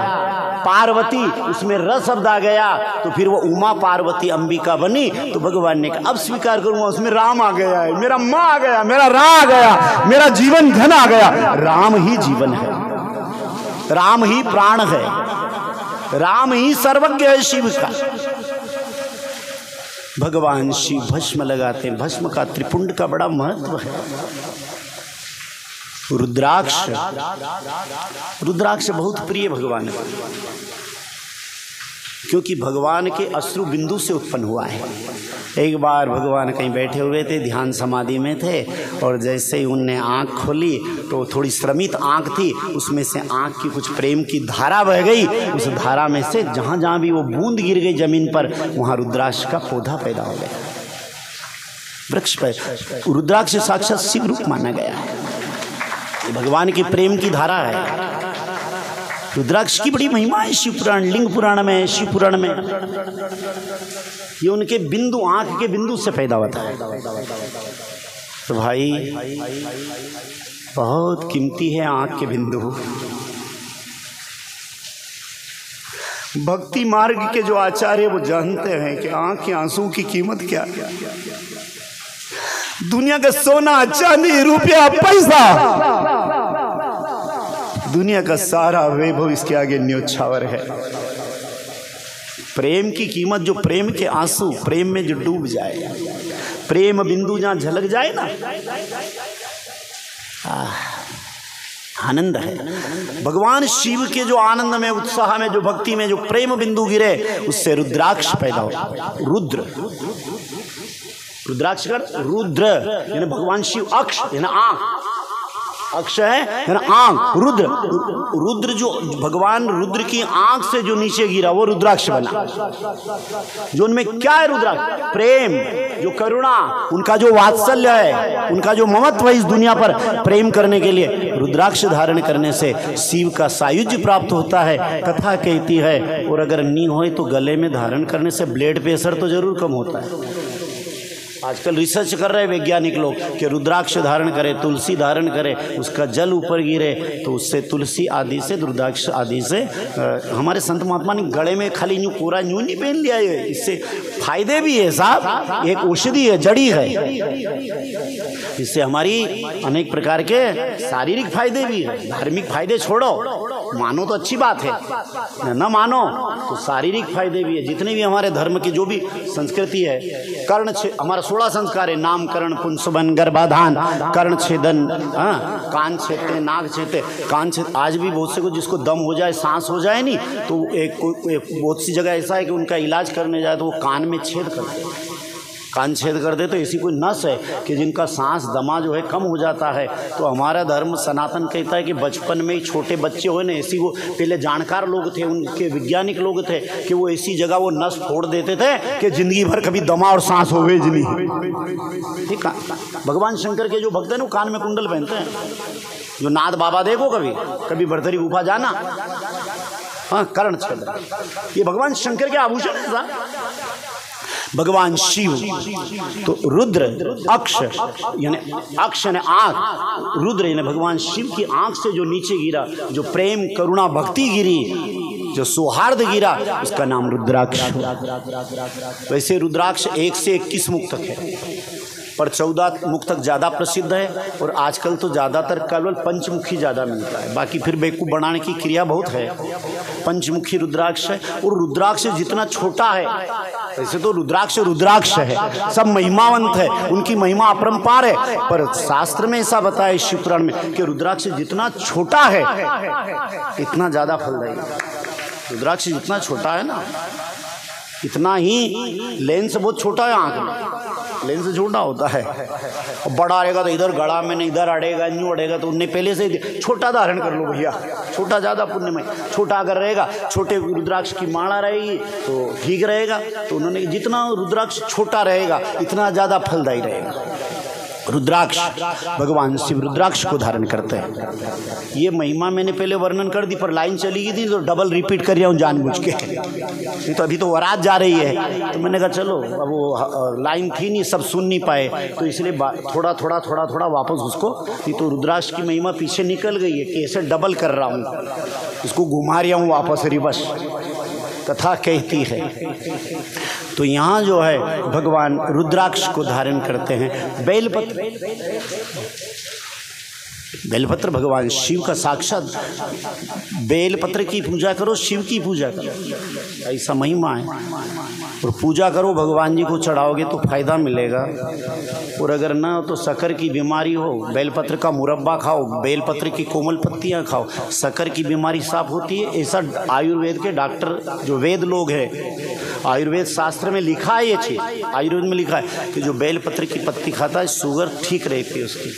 पार्वती, उसमें र शब्द आ गया, तो फिर वो उमा पार्वती अंबिका बनी। तो भगवान ने कहा अब स्वीकार करूंगा, उसमें राम आ गया है, मेरा माँ आ गया, मेरा रा आ गया, मेरा जीवन धन आ गया। राम ही जीवन है, राम ही प्राण है, राम ही सर्वज्ञ है शिव का। भगवान शिव भस्म लगाते हैं, भस्म का त्रिपुंड का बड़ा महत्व है। रुद्राक्ष बहुत प्रिय भगवान है, क्योंकि भगवान के अश्रु बिंदु से उत्पन्न हुआ है। एक बार भगवान कहीं बैठे हुए थे, ध्यान समाधि में थे, और जैसे ही उनने आँख खोली तो थोड़ी श्रमित आँख थी, उसमें से आँख की कुछ प्रेम की धारा बह गई। उस धारा में से जहाँ जहाँ भी वो बूंद गिर गई जमीन पर, वहाँ रुद्राक्ष का पौधा पैदा हो गया, वृक्ष पर। रुद्राक्ष साक्षात शिव रूप माना गया है, ये भगवान की प्रेम की धारा है। रुद्राक्ष की बड़ी महिमा है शिव पुराण, लिंग पुराण में, शिव पुराण में। ये उनके बिंदु, आंख के बिंदु से पैदा होता है। तो भाई बहुत कीमती है आंख के बिंदु। भक्ति मार्ग के जो आचार्य वो जानते हैं कि आंख के आंसू की कीमत क्या है। दुनिया का सोना, चांदी, रुपया, पैसा, दुनिया का सारा वैभव इसके आगे न्योछावर है। प्रेम की कीमत, जो प्रेम के आंसू, प्रेम में जो डूब जाए, प्रेम बिंदु जहां झलक जाए ना, आनंद है। भगवान शिव के जो आनंद में, उत्साह में, जो भक्ति में जो प्रेम बिंदु गिरे, उससे रुद्राक्ष पैदा हो। रुद्र, रुद्राक्ष का रुद्र यानी भगवान शिव, अक्ष यानी आंख, अक्ष है ना आंख, रुद्र, रुद्र जो भगवान रुद्र की आंख से जो नीचे गिरा वो रुद्राक्ष बना। जो उनमें क्या है रुद्राक्ष, प्रेम, जो करुणा, उनका जो वात्सल्य है, उनका जो ममत्व है इस दुनिया पर प्रेम करने के लिए। रुद्राक्ष धारण करने से शिव का सायुज्य प्राप्त होता है, कथा कहती है। और अगर नहीं हो तो गले में धारण करने से ब्लड प्रेशर तो जरूर कम होता है। आजकल रिसर्च कर रहे हैं वैज्ञानिक लोग कि रुद्राक्ष धारण करें, तुलसी धारण करें, उसका जल ऊपर गिरे तो उससे तुलसी आदि से, रुद्राक्ष आदि से, हमारे संत महात्मा ने गले में खाली यूं कोरा यूं नहीं पहन लिया है, इससे फायदे भी है साहब, एक औषधि है, जड़ी है, इससे हमारी अनेक प्रकार के शारीरिक फायदे भी है। धार्मिक फायदे छोड़ो, मानो तो अच्छी बात है, न मानो तो शारीरिक फायदे भी है। जितने भी हमारे धर्म की जो भी संस्कृति है, कर्ण, हमारा 16 संस्कार है, नामकरण, पुंसवन, गर्भाधान, कर्ण छेदन, कान छेदते, नाक छेदते, कान छेद। आज भी बहुत से को जिसको दम हो जाए, सांस हो जाए नहीं, तो एक बहुत सी जगह ऐसा है कि उनका इलाज करने जाए तो वो कान में छेद करते हैं, कान छेद कर दे। तो ऐसी कोई नस है कि जिनका सांस दमा जो है कम हो जाता है। तो हमारा धर्म सनातन कहता है कि बचपन में ही छोटे बच्चे हो ना, ऐसी वो पहले जानकार लोग थे, उनके वैज्ञानिक लोग थे कि वो ऐसी जगह वो नस फोड़ देते थे कि जिंदगी भर कभी दमा और सांस हो गई नहीं। ठीक है, भगवान शंकर के जो भक्त हैं वो कान में कुंडल पहनते हैं। जो नाथ बाबा देखो, कभी भरतरी गुफा जाना, हाँ, कर्ण छेद, ये भगवान शंकर के आभूषण है साहब। भगवान शिव तो रुद्र, अक्ष यानी अक्ष यानी आंख, रुद्र यानी भगवान शिव की आंख से जो नीचे गिरा, जो प्रेम, करुणा, भक्ति गिरी, जो सौहार्द गिरा, उसका नाम रुद्राक्ष। वैसे रुद्राक्ष 1 से 21 मुख तक है, पर 14 मुख तक ज़्यादा प्रसिद्ध है। और आजकल तो ज़्यादातर केवल पंचमुखी ज़्यादा मिलता है, बाकी फिर बेवकूफ़ बनाने की क्रिया बहुत है। पंचमुखी रुद्राक्ष है, और रुद्राक्ष जितना छोटा है, वैसे तो रुद्राक्ष रुद्राक्ष है, सब महिमावंत है, उनकी महिमा अपरंपार है, पर शास्त्र में ऐसा बताया शिव पुराण में कि रुद्राक्ष जितना छोटा है इतना ज़्यादा फलदायी। रुद्राक्ष जितना छोटा है ना, इतना ही लेंस बहुत छोटा है आँख में, लेंस छोटा होता है, और बड़ा रहेगा तो इधर गड़ा में नहीं, इधर अड़ेगा, यूँ अड़ेगा, तो उनने पहले से छोटा धारण कर लो भैया, छोटा ज़्यादा पुण्यमय। छोटा अगर रहेगा, छोटे रुद्राक्ष की माला रहेगी तो ठीक रहेगा। तो उन्होंने जितना रुद्राक्ष छोटा रहेगा इतना ज़्यादा फलदायी रहेगा। रुद्राक्ष, भगवान शिव रुद्राक्ष को धारण करते हैं। ये महिमा मैंने पहले वर्णन कर दी, पर लाइन चली गई थी तो डबल रिपीट कर रहा हूँ जानबूझ के। नहीं तो अभी तो वरात जा रही है, तो मैंने कहा चलो, अब वो लाइन थी नहीं, सब सुन नहीं पाए, तो इसलिए थोड़ा थोड़ा वापस उसको, नहीं तो रुद्राक्ष की महिमा पीछे निकल गई है, कैसे डबल कर रहा हूँ, इसको घुमा रहा हूँ वापस रिवर्स, कथा कहती है। तो यहाँ जो है भगवान रुद्राक्ष को धारण करते हैं। बेलपत्र भगवान शिव का साक्षात, बेलपत्र की पूजा करो, शिव की पूजा करो, ऐसा महिमा है। और पूजा करो, भगवान जी को चढ़ाओगे तो फायदा मिलेगा, और अगर ना हो तो शक्कर की बीमारी हो, बेलपत्र का मुरब्बा खाओ, बेलपत्र की कोमल पत्तियां खाओ, शक्कर की बीमारी साफ होती है। ऐसा आयुर्वेद के डॉक्टर जो वेद लोग हैं, आयुर्वेद शास्त्र में लिखा है, ये चीज़ आयुर्वेद में लिखा है कि जो बेलपत्र की पत्ती खाता है शुगर ठीक रहती है उसकी,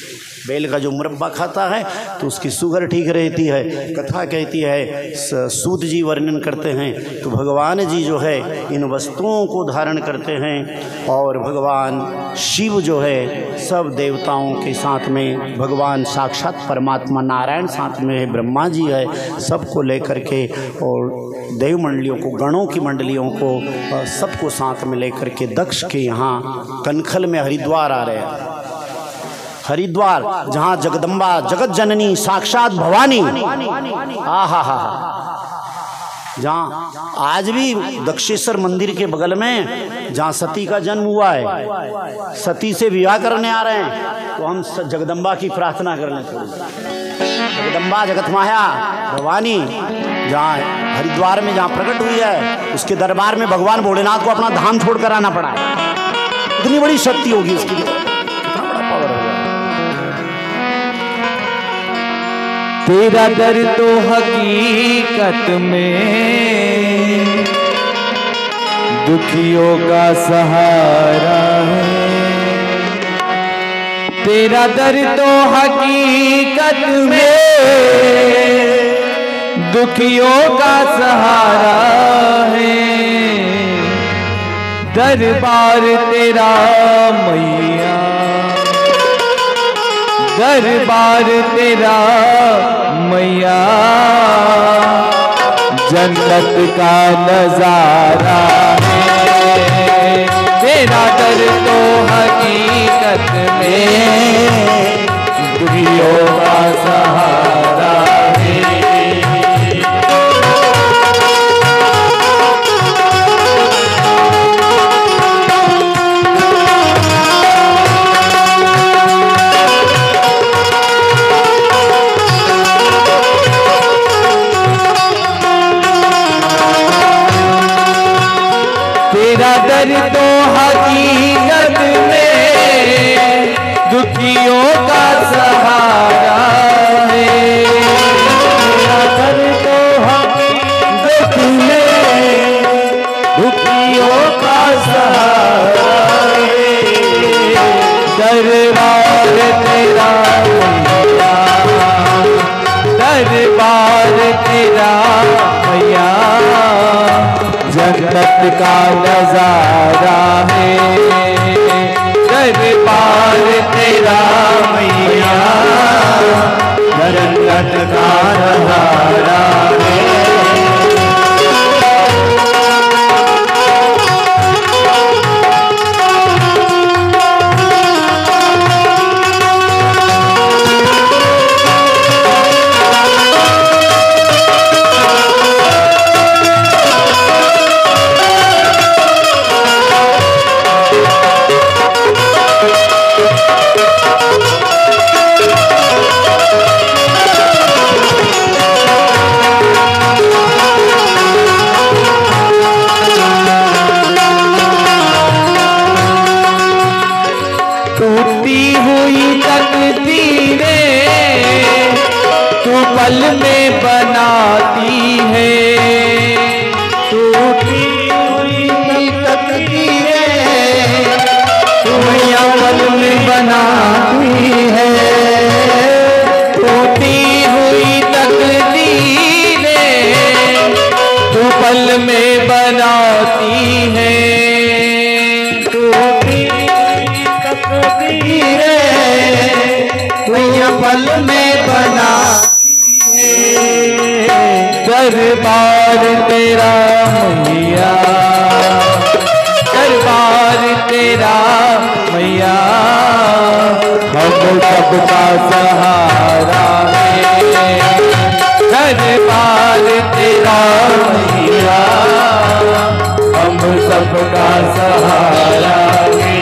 बेल का जो मुरब्बा खाता है तो उसकी शुगर ठीक रहती है। कथा कहती है, सूत जी वर्णन करते हैं, तो भगवान जी जो है इन वस्तुओं को धारण करते हैं। और भगवान शिव जो है सब देवताओं के साथ में, भगवान साक्षात परमात्मा नारायण साथ में है, ब्रह्मा जी है, सबको लेकर के, और देव मंडलियों को, गणों की मंडलियों को, सबको साथ में लेकर के दक्ष के यहाँ कनखल में हरिद्वार आ रहे हैं। हरिद्वार जहाँ जगदम्बा जगत जननी साक्षात भवानी, आहा हा, जहाँ आज भी दक्षेश्वर मंदिर के बगल में जहाँ सती का जन्म हुआ है, सती से विवाह करने आ रहे हैं, तो हम जगदम्बा की प्रार्थना करने चाहिए। जगदम्बा जगत माया भवानी जहाँ हरिद्वार में जहाँ प्रकट हुई है, उसके दरबार में भगवान भोलेनाथ को अपना धाम छोड़ कर आना पड़ा है। इतनी बड़ी शक्ति होगी उसकी, कितना बड़ा पावर होगा। तेरा दर तो हकीकत में दुखियों का सहारा है, तेरा दर तो हकीकत में दुखियों का सहारा है। दरबार तेरा मैया, दरबार तेरा मैया, जन्नत का नजारा है। तेरा दर तो हकीकत में दुखियों का सहारा है। तेरा दर तो हकीकत में दुखियों का सहारा है। तेरा दर तो हकीकत में दुखियों का सहारा है। दरबार तेरा मैया, दरबार तेरा मैया, जन्नत का नजारा है। दरबार तेरा मैया, जन्नत का नजारा है। पल में बनाती है, टूटी हुई तकदीरें तू पल में बनाती है, टूटी हुई तकदीरें तू पल में बनाती है, टूटी हुई तकदीरें तू पल में बनाती है। दरबार तेरा मैया, दरबार तेरा मैया, हम सबका सहारा है। दरबार तेरा मैया, हम सबका सहारा है।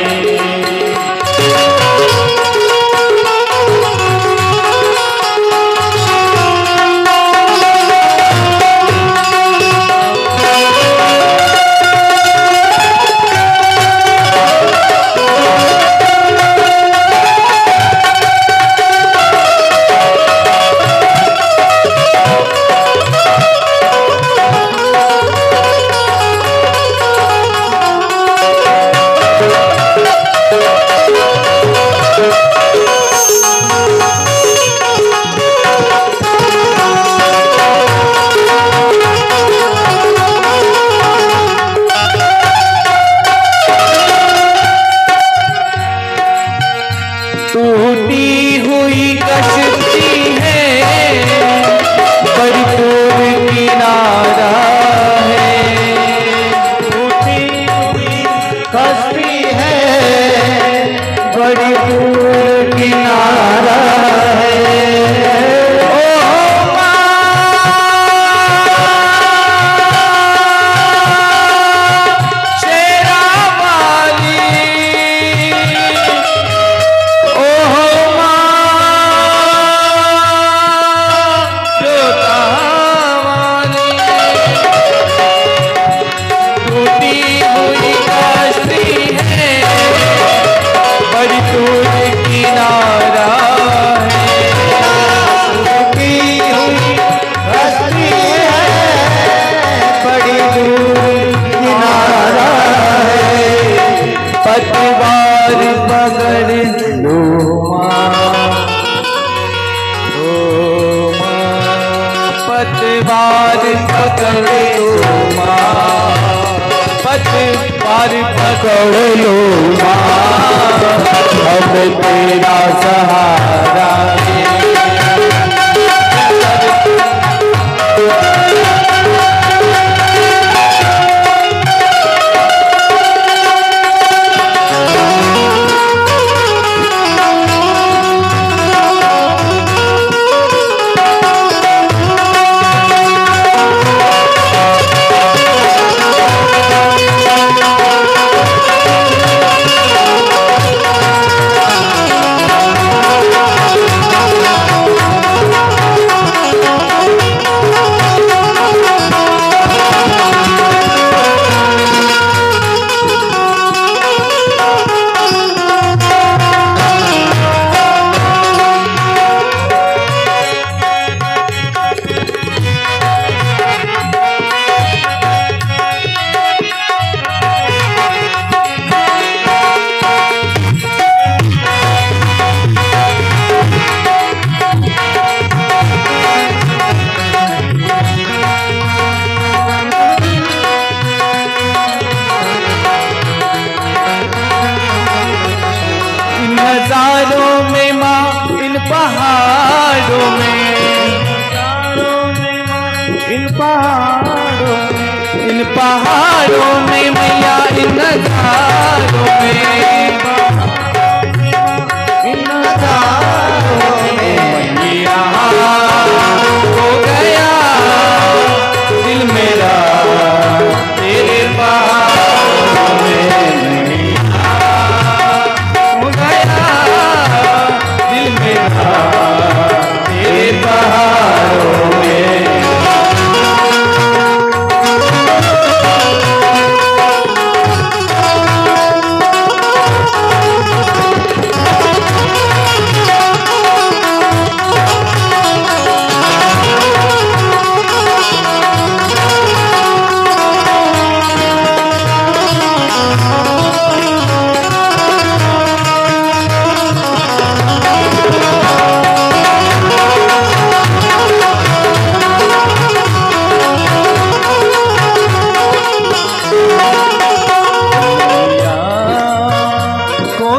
पतवार पकड़ लो माँ, पतवार पकड़ लो माँ, अब तेरा सहारा है। नजारों में माँ, इन पहाड़ों में, इन पहाड़ों में मैया, इन नजारों में, इन नजारों में मैया, हो गया दिल मेरा तेरे पहाड़ों में, हो गया दिल मेरा तेरे पहाड़ों में।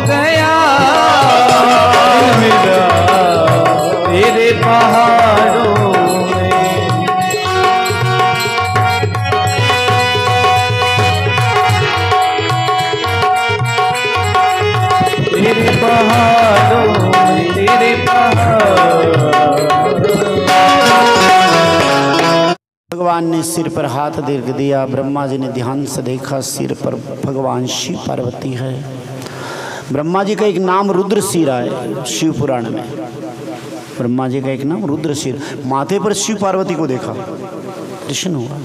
गया मेरा तेरे पहाड़ों तेरे पहाड़ों तेरे भगवान ने सिर पर हाथ दे दिया। ब्रह्मा जी ने ध्यान से देखा, सिर पर भगवान शिव पार्वती है। ब्रह्मा जी का एक नाम रुद्रशिर है शिव पुराण में। ब्रह्मा जी का एक नाम रुद्रशिर, माथे पर शिव पार्वती को देखा, दर्शन हुआ।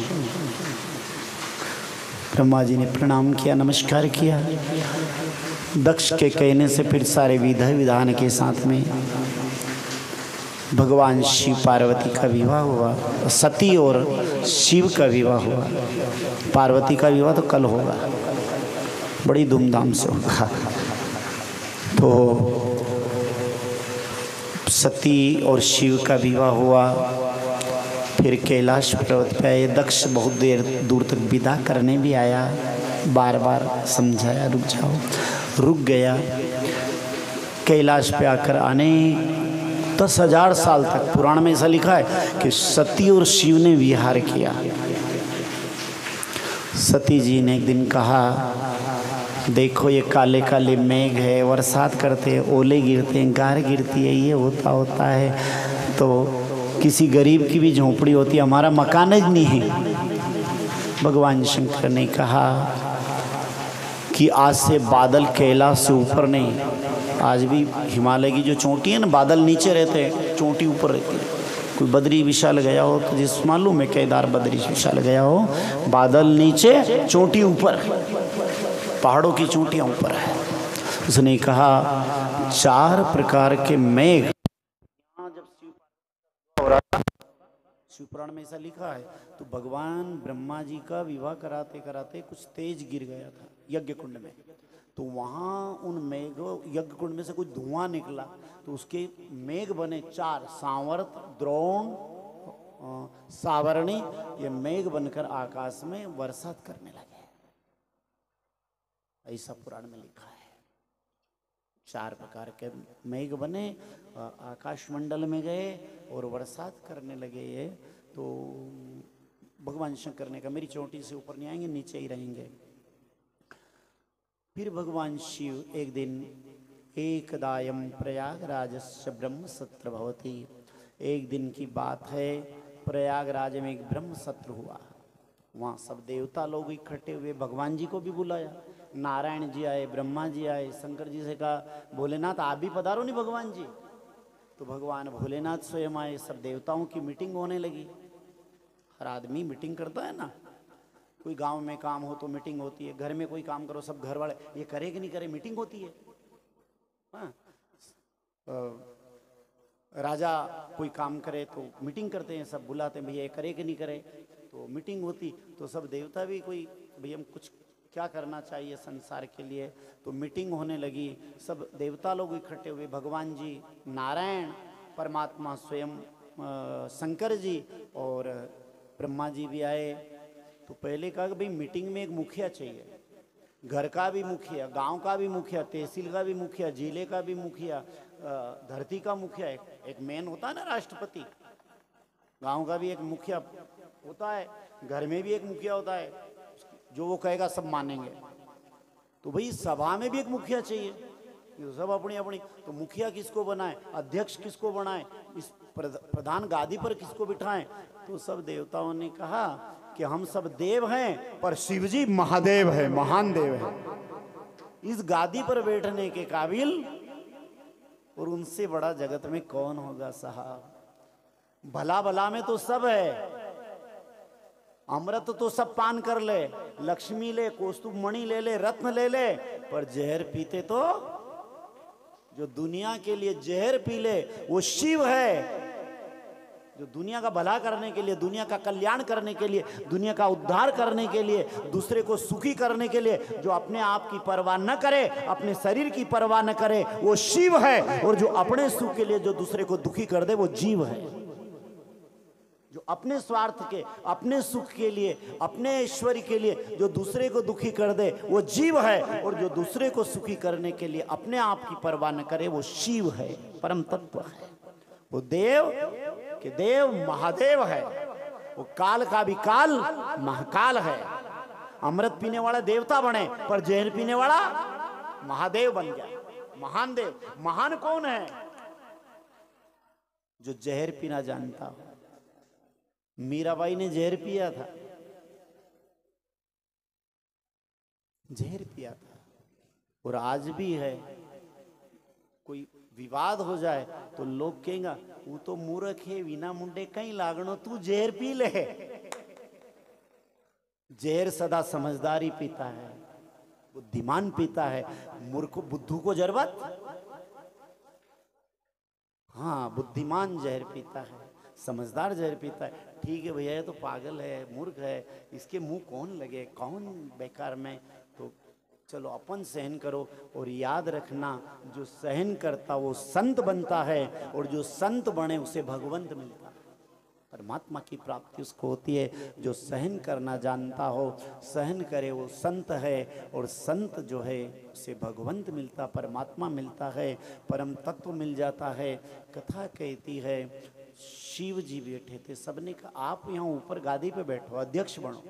ब्रह्मा जी ने प्रणाम किया, नमस्कार किया। दक्ष के कहने से फिर सारे विधि विधान के साथ में भगवान शिव पार्वती का विवाह हुआ। सती और शिव का विवाह हुआ। पार्वती का विवाह तो कल होगा, बड़ी धूमधाम से होगा। तो सती और शिव का विवाह हुआ। फिर कैलाश पर्वत पे आए। दक्ष बहुत देर दूर तक विदा करने भी आया, बार बार समझाया रुक जाओ, रुक गया। कैलाश पे आकर आने 10,000 साल तक, पुराण में ऐसा लिखा है कि सती और शिव ने विहार किया। सती जी ने एक दिन कहा, देखो ये काले काले मेघ है, बरसात करते हैं, ओले गिरते हैं, गार गिरती है, ये होता है। तो किसी गरीब की भी झोंपड़ी होती है, हमारा मकान ही नहीं है। भगवान शंकर ने कहा कि आज से बादल कैलाश से ऊपर नहीं। आज भी हिमालय की जो चोटी है ना, बादल नीचे रहते हैं, चोटी ऊपर रहती है। कोई बद्री विशाल गया हो तो जिस मालूम है, केदार बद्री विशाल गया हो, बादल नीचे चोटी ऊपर, पहाड़ों की चोटियाँ ऊपर है। उसने कहा 4 प्रकार के मेघ, शिव पुराण में ऐसा लिखा है। तो भगवान ब्रह्मा जी का विवाह कराते कराते कुछ तेज गिर गया था यज्ञ कुंड में। तो वहाँ उन मेघ, यज्ञ कुंड में से कुछ धुआं निकला, तो उसके मेघ बने 4, सांवर्त, द्रोण, सावरणी। ये मेघ बनकर आकाश में बरसात करने लगे, ऐसा पुराण में लिखा है। 4 प्रकार के मेघ बने, आकाश मंडल में गए और बरसात करने लगे। ये तो भगवान शंकर ने कहा मेरी चोटी से ऊपर नहीं आएंगे, नीचे ही रहेंगे। फिर भगवान शिव एक दिन, एकदायम प्रयागराजस्य ब्रह्म सत्र भवति, एक दिन की बात है, प्रयागराज में एक ब्रह्म सत्र हुआ। वहाँ सब देवता लोग इकट्ठे हुए, भगवान जी को भी बुलाया। नारायण जी आए, ब्रह्मा जी आए। शंकर जी से कहा भोलेनाथ आप भी पधारो नहीं भगवान जी। तो भगवान भोलेनाथ स्वयं आए। सब देवताओं की मीटिंग होने लगी। हर आदमी मीटिंग करता है ना, कोई गांव में काम हो तो मीटिंग होती है, घर में कोई काम करो सब घर वाले ये करे कि नहीं करे, मीटिंग होती है। हाँ, राजा कोई काम करे तो मीटिंग करते हैं, सब बुलाते हैं भैया ये करे कि नहीं करे, तो मीटिंग होती। तो सब देवता भी कोई भैया हम कुछ क्या करना चाहिए संसार के लिए, तो मीटिंग होने लगी। सब देवता लोग इकट्ठे हुए, भगवान जी, नारायण परमात्मा स्वयं, शंकर जी और ब्रह्मा जी भी आए। तो पहले कहा कि भाई मीटिंग में एक मुखिया चाहिए, घर का भी मुखिया, गांव का भी मुखिया, तहसील का भी मुखिया, जिले का भी मुखिया, धरती का मुखिया। एक मेन होता है ना राष्ट्रपति, गांव का भी एक मुखिया होता है, घर में भी एक मुखिया होता है, जो वो कहेगा सब मानेंगे। तो भाई सभा में भी एक मुखिया चाहिए, तो सब अपनी अपनी। तो मुखिया किसको बनाए, अध्यक्ष किसको बनाए, इस प्रधान गादी पर किसको बिठाएं। तो सब देवताओं ने कहा कि हम सब देव हैं पर शिव जी महादेव है, महान देव है, इस गादी पर बैठने के काबिल और उनसे बड़ा जगत में कौन होगा साहब। भला भला में तो सब है, अमृत तो सब पान कर ले, लक्ष्मी ले, कौस्तुभ मणि ले ले, रत्न ले ले, पर जहर पीते तो जो दुनिया के लिए जहर पी ले वो शिव है। जो दुनिया का भला करने के लिए, दुनिया का कल्याण करने के लिए, दुनिया का उद्धार करने के लिए, दूसरे को सुखी करने के लिए, जो अपने आप की परवाह न करे, अपने शरीर की परवाह न करे, वो शिव है। और जो अपने सुख के लिए जो दूसरे को दुखी कर दे वो जीव है। जो अपने स्वार्थ के, अपने सुख के लिए, अपने ऐश्वर्य के लिए जो दूसरे को दुखी कर दे वो जीव है, और जो दूसरे को सुखी करने के लिए अपने आप की परवाह न करे वो शिव है, परम तत्व है। वो देव के देव महादेव है, वो काल का भी काल महाकाल है। अमृत पीने वाला देवता बने पर जहर पीने वाला महादेव बन गया, महान देव। महान कौन है? जो जहर पीना जानता हो। मीराबाई ने जहर पिया था, जहर पिया था, और आज भी है। कोई विवाद हो जाए तो लोग कहेंगे वो तो मूर्ख है, बिना मुंडे कहीं लागणो, तू जहर पी ले। जहर सदा समझदारी पीता है, बुद्धिमान पीता है। मूर्ख बुद्धू को जरूरत? हाँ, बुद्धिमान जहर पीता है, समझदार जहर पीता है। ठीक है भैया, ये तो पागल है, मूर्ख है, इसके मुंह कौन लगे, कौन बेकार में, तो चलो अपन सहन करो। और याद रखना, जो सहन करता वो संत बनता है, और जो संत बने उसे भगवंत मिलता है, परमात्मा की प्राप्ति उसको होती है। जो सहन करना जानता हो, सहन करे, वो संत है, और संत जो है उसे भगवंत मिलता, परमात्मा मिलता है, परम तत्व मिल जाता है। कथा कहती है शिव जी बैठे थे, सबने कहा आप यहाँ ऊपर गादी पे बैठो, अध्यक्ष बनो,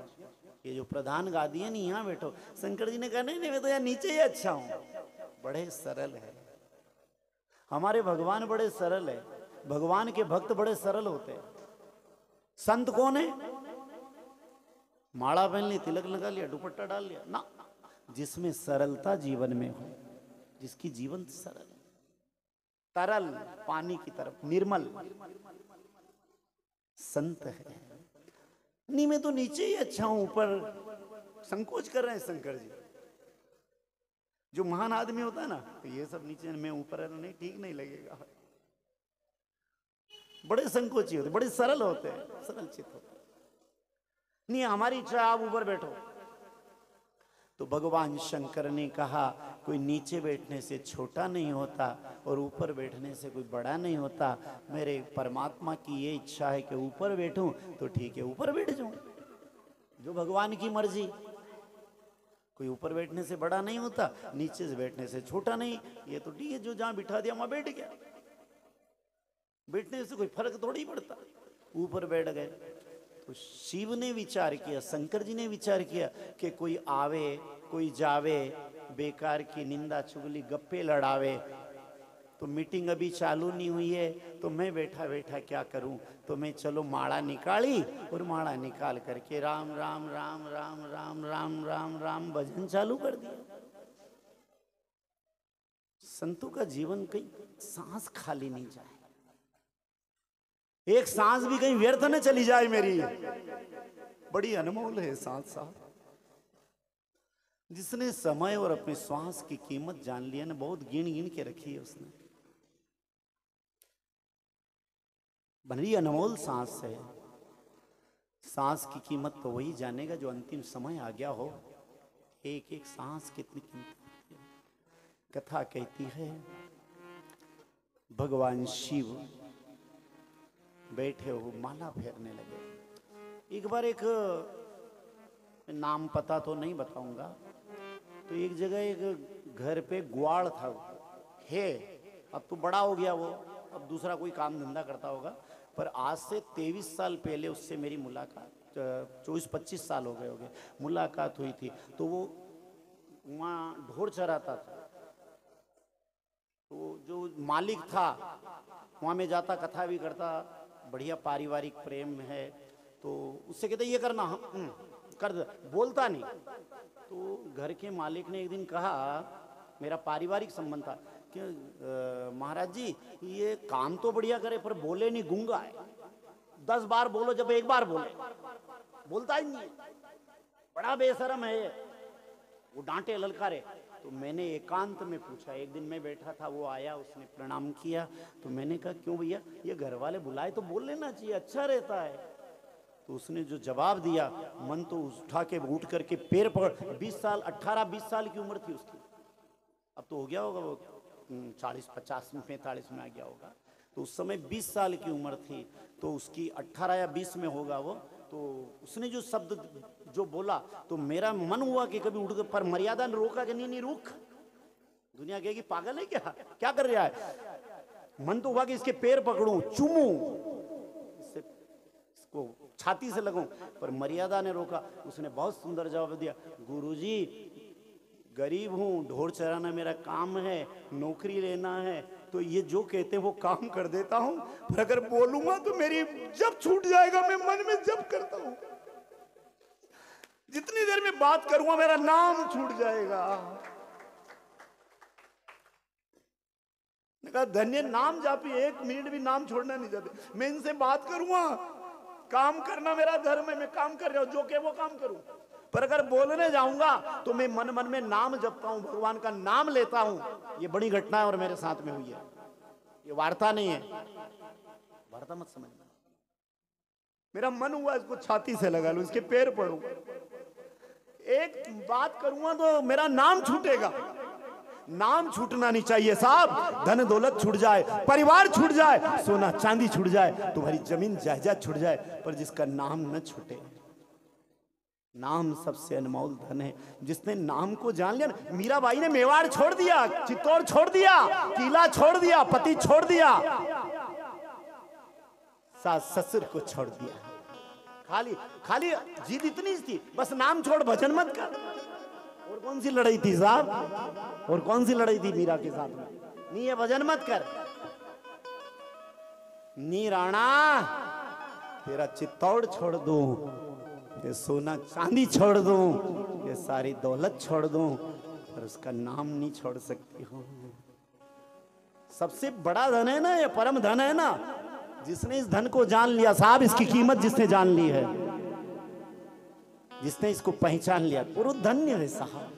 ये जो प्रधान गादी है नहीं यहाँ बैठो। शंकर जी ने कहा नहीं नहीं, मैं तो यहाँ नीचे ही अच्छा हूँ। बड़े सरल है हमारे भगवान, बड़े सरल है। भगवान के भक्त बड़े सरल होते हैं। संत कौन है? माला पहन ली, तिलक लगा लिया, दुपट्टा डाल लिया ना, जिसमें सरलता जीवन में हो, जिसकी जीवन सरल, तरल, पानी की तरफ निर्मल, संत है। नहीं मैं तो नीचे ही अच्छा हूं, ऊपर संकोच कर रहे हैं शंकर जी। जो महान आदमी होता है ना, तो ये सब नीचे, मैं ऊपर नहीं, ठीक नहीं लगेगा। बड़े संकोची होते, बड़े सरल होते हैं, सरल चित्त होते हैं। नहीं हमारी इच्छा आप ऊपर बैठो। तो भगवान शंकर ने कहा कोई नीचे बैठने से छोटा नहीं होता और ऊपर बैठने से कोई बड़ा नहीं होता। मेरे परमात्मा की ये इच्छा है कि ऊपर बैठूं, तो ठीक है ऊपर बैठ जाऊं, जो भगवान की मर्जी। कोई ऊपर बैठने से बड़ा नहीं होता, नीचे से बैठने से छोटा नहीं। ये तो ठीक है, जो जहां बिठा दिया वहां बैठ गया, बैठने से कोई फर्क थोड़ी पड़ता। ऊपर बैठ गए तो शिव ने विचार किया, शंकर जी ने विचार किया कि कोई आवे कोई जावे, बेकार की निंदा चुगली गप्पे लड़ावे, तो मीटिंग अभी चालू नहीं हुई है, तो मैं बैठा बैठा क्या करूं। तो मैं चलो माला निकाली, और माला निकाल करके राम राम राम राम राम राम राम राम भजन चालू कर दिया। संतों का जीवन कहीं सांस खाली नहीं जाए, एक सांस भी कहीं व्यर्थ न चली जाए मेरी। बड़ी अनमोल है सांस साहब। जिसने समय और अपने श्वास की कीमत जान लिया ना, बहुत गिन गिन के रखी है उसने। बड़ी अनमोल सांस है। सांस की कीमत तो वही जानेगा जो अंतिम समय आ गया हो। एक एक सांस कितनी कीमती है। कथा कहती है भगवान शिव बैठे हो माला फेरने लगे। एक बार एक नाम पता तो नहीं बताऊंगा, तो एक जगह एक घर पे ग्वाड़ था है, अब तो बड़ा हो गया वो, अब दूसरा कोई काम धंधा करता होगा, पर आज से 23 साल पहले उससे मेरी मुलाकात, 24-25 साल हो गए मुलाकात हुई थी। तो वो वहाँ ढोर चराता था, तो जो मालिक था वहाँ में जाता, कथा भी करता, बढ़िया पारिवारिक प्रेम है। तो उससे कहते ये करना, कर दे, बोलता नहीं। तो घर के मालिक ने एक दिन कहा, मेरा पारिवारिक संबंध था कि महाराज जी ये काम तो बढ़िया करे पर बोले नहीं, गूंगा है। 10 बार बोलो, जब एक बार बोले बोलता ही नहीं, बड़ा बेशरम है ये, वो डांटे ललकारे। तो मैंने एकांत में पूछा, एक दिन मैं बैठा था, वो आया, उसने प्रणाम किया, तो मैंने कहा क्यों भैया, ये घर वाले बुलाए तो बोल लेना चाहिए, अच्छा रहता है। तो उसने जो जवाब दिया, मन तो उठा के उठ करके पैर पकड़, 20 साल 18-20 साल की उम्र थी उसकी, अब तो हो गया होगा वो 40-50 में 45 में आ गया होगा। तो उस समय 20 साल की उम्र थी, तो उसकी 18 या 20 में होगा वो, तो उसने जो शब्द जो बोला तो मेरा मन हुआ कि कभी उठ कर, पर मर्यादा ने रोका कि नहीं नहीं रुक, दुनिया कहेगी पागल है क्या, क्या कर रहा है। मन तो हुआ कि इसके पैर पकड़ूं, चूमूं, इसको छाती से लगूं, पर मर्यादा ने रोका। उसने बहुत सुंदर जवाब दिया, गुरुजी गरीब हूं, ढोर चराना मेरा काम है, नौकरी लेना है, तो ये जो कहते हैं वो काम कर देता हूं, पर अगर बोलूंगा तो मेरी जब छूट जाएगा, मैं मन में जब करता हूं, जितनी देर में बात करूंगा मेरा नाम छूट जाएगा। कहा धन्य नाम जापी, 1 मिनट भी नाम छोड़ना नहीं चाहते। मैं इनसे बात करूंगा, काम करना मेरा धर्म है, मैं काम कर रहा हूं, जो के वो काम करूं, पर अगर बोलने जाऊंगा तो मैं मन मन में नाम जपता हूं, भगवान का नाम लेता हूं। ये बड़ी घटना है और मेरे साथ में हुई है, ये वार्ता नहीं है, वार्ता मत समझना। मेरा मन हुआ इसको छाती से लगा लूं, इसके पैर पड़ूं, एक बात करूंगा तो मेरा नाम छूटेगा। नाम छूटना नहीं चाहिए साहब। धन दौलत छूट जाए, परिवार छूट जाए, सोना चांदी छूट जाए, तुम्हारी जमीन जायदाद छूट जाए, पर जिसका नाम न छूटे, नाम सबसे अनमोल धन है। जिसने नाम को जान लिया, मीराबाई ने मेवाड़ छोड़ दिया, चित्तौड़ छोड़ दिया, किला छोड़ दिया, पति छोड़ दिया, सास ससुर को छोड़ दिया, खाली खाली जिद इतनी थी, बस नाम छोड़, भजन मत कर। और कौन सी लड़ाई थी साहब, और कौन सी लड़ाई थी मीरा के साथ में? नहीं ये भजन मत कर, नी राणा तेरा चित्तौड़ छोड़ दूं, ये सोना चांदी छोड़ दूं, ये सारी दौलत छोड़ दूं, पर उसका नाम नहीं छोड़ सकती हूं। सबसे बड़ा धन है ना, ये परम धन है ना, जिसने इस धन को जान लिया साहब, इसकी कीमत जिसने जान ली है, जिसने इसको पहचान लिया, वो धन्य है साहब।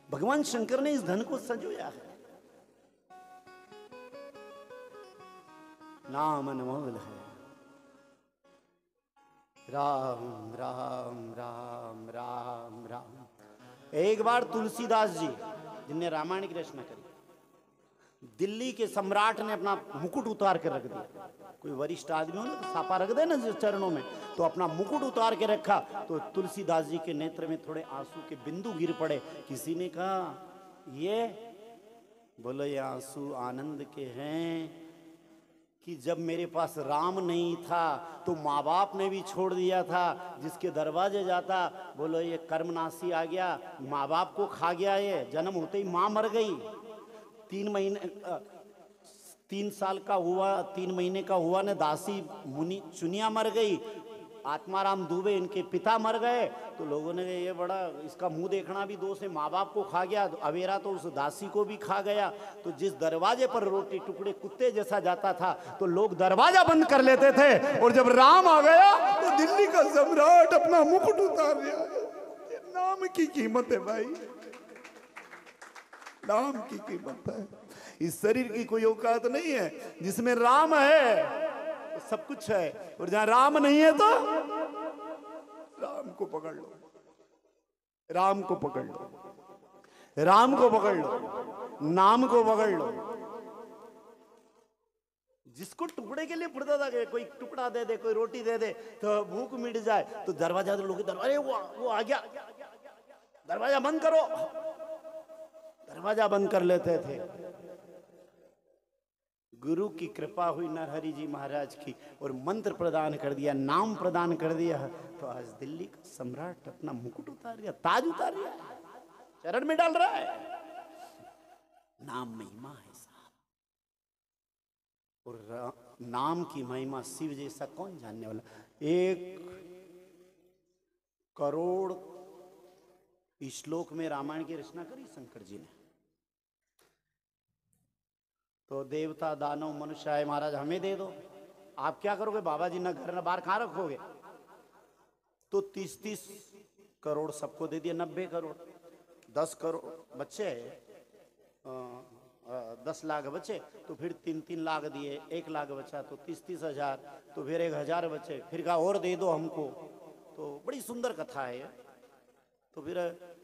भगवान शंकर ने इस धन को संजोया है। नाम अनमोल है, राम राम राम राम राम। एक बार तुलसीदास जी, जिनने रामायण की रचना करी, दिल्ली के सम्राट ने अपना मुकुट उतार के रख दिया। कोई वरिष्ठ आदमी हो ना तो सापा रख दे ना चरणों में, तो अपना मुकुट उतार के रखा, तो तुलसीदास जी के नेत्र में थोड़े आंसू के बिंदु गिर पड़े। किसी ने कहा ये, बोलो ये आंसू आनंद के हैं कि जब मेरे पास राम नहीं था तो माँ बाप ने भी छोड़ दिया था, जिसके दरवाजे जाता, बोलो ये कर्मनाशी आ गया, माँ बाप को खा गया, ये जन्म होते ही माँ मर गई, 3 साल का हुआ, 3 महीने का हुआ ने दासी मुनि चुनिया मर गई, आत्माराम दुबे इनके पिता मर गए, तो लोगों ने ये बड़ा, इसका मुंह देखना भी दोष है, माँ बाप को खा गया, तो अवेरा तो उस दासी को भी खा गया। तो जिस दरवाजे पर रोटी टुकड़े कुत्ते जैसा जाता था तो लोग दरवाजा बंद कर लेते थे, और जब राम आ गया तो दिल्ली का सम्राट अपना मुकुट उतार दिया। ये नाम की कीमत है भाई, नाम की कीमत है। इस शरीर की कोई औकात नहीं है, जिसमें राम है तो सब कुछ है, और जहां राम नहीं है तो राम को पकड़ लो, राम को पकड़ लो, राम को पकड़ लो, नाम को पकड़ लो। जिसको टुकड़े के लिए पड़ता था कि कोई टुकड़ा दे दे, कोई रोटी दे दे तो भूख मिट जाए, तो दरवाजा, तो लोग दरवाजे, वो आ गया, दरवाजा बंद करो, दरवाजा बंद कर लेते थे। गुरु की कृपा हुई नरहरि जी महाराज की, और मंत्र प्रदान कर दिया, नाम प्रदान कर दिया, तो आज दिल्ली का सम्राट अपना मुकुट उतार दिया, ताज उतार दिया, चरण में डाल रहा है। नाम महिमा है साहब, और नाम की महिमा शिव जैसा कौन जानने वाला। 1 करोड़ श्लोक में रामायण की रचना करी शंकर जी ने, तो देवता दानव मनुष्य आए, महाराज हमें दे दो। आप क्या करोगे बाबा जी, ना घर ना बाहर, कहां रखोगे? तो 30-30 करोड़ सबको दे दिया, 90 करोड़, 10 करोड़ बच्चे, 10 लाख बचे, तो फिर 3-3 लाख दिए, 1 लाख बचा, तो 30-30 हजार, तो फिर 1000 बचे, फिर कहा और दे दो हमको। तो बड़ी सुंदर कथा है। तो फिर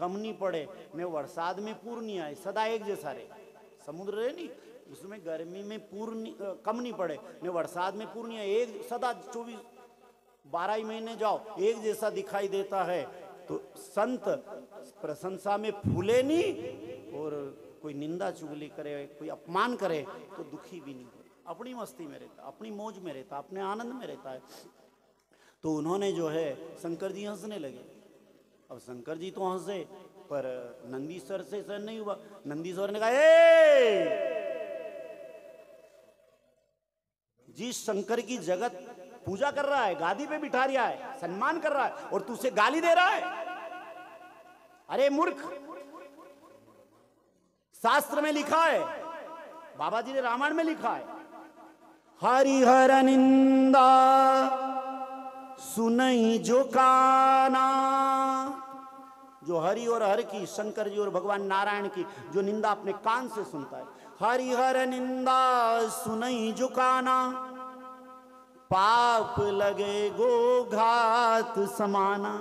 कम नहीं पड़े ने बरसात में पूर नहीं आए, सदा एक जैसा रहे। समुद्र रहे नहीं, उसमें गर्मी में पूर कम नहीं पड़े ने बरसात में पूर नहीं आए, एक सदा 12 ही महीने जाओ एक जैसा दिखाई देता है। तो संत प्रशंसा में फूले नहीं और कोई निंदा चुगली करे, कोई अपमान करे तो दुखी भी नहीं हो, अपनी मस्ती में रहता, अपनी मौज में रहता, अपने आनंद में रहता है। तो उन्होंने जो है शंकर जी हंसने लगे। अब शंकर जी तो हंसे पर नंदीश्वर से सहन नहीं हुआ। नंदीश्वर ने कहा जिस शंकर की जगत पूजा कर रहा है, गादी पे बिठा रहा है, सम्मान कर रहा है और तू उसे गाली दे रहा है, अरे मूर्ख, शास्त्र में लिखा है, बाबा जी ने रामायण में लिखा है, हरिहर निंदा सुनई जो काना। जो हरि और हर की, शंकर जी और भगवान नारायण की जो निंदा अपने कान से सुनता है, हरिहर निंदा सुनई जो काना, पाप लगे गो घात समाना।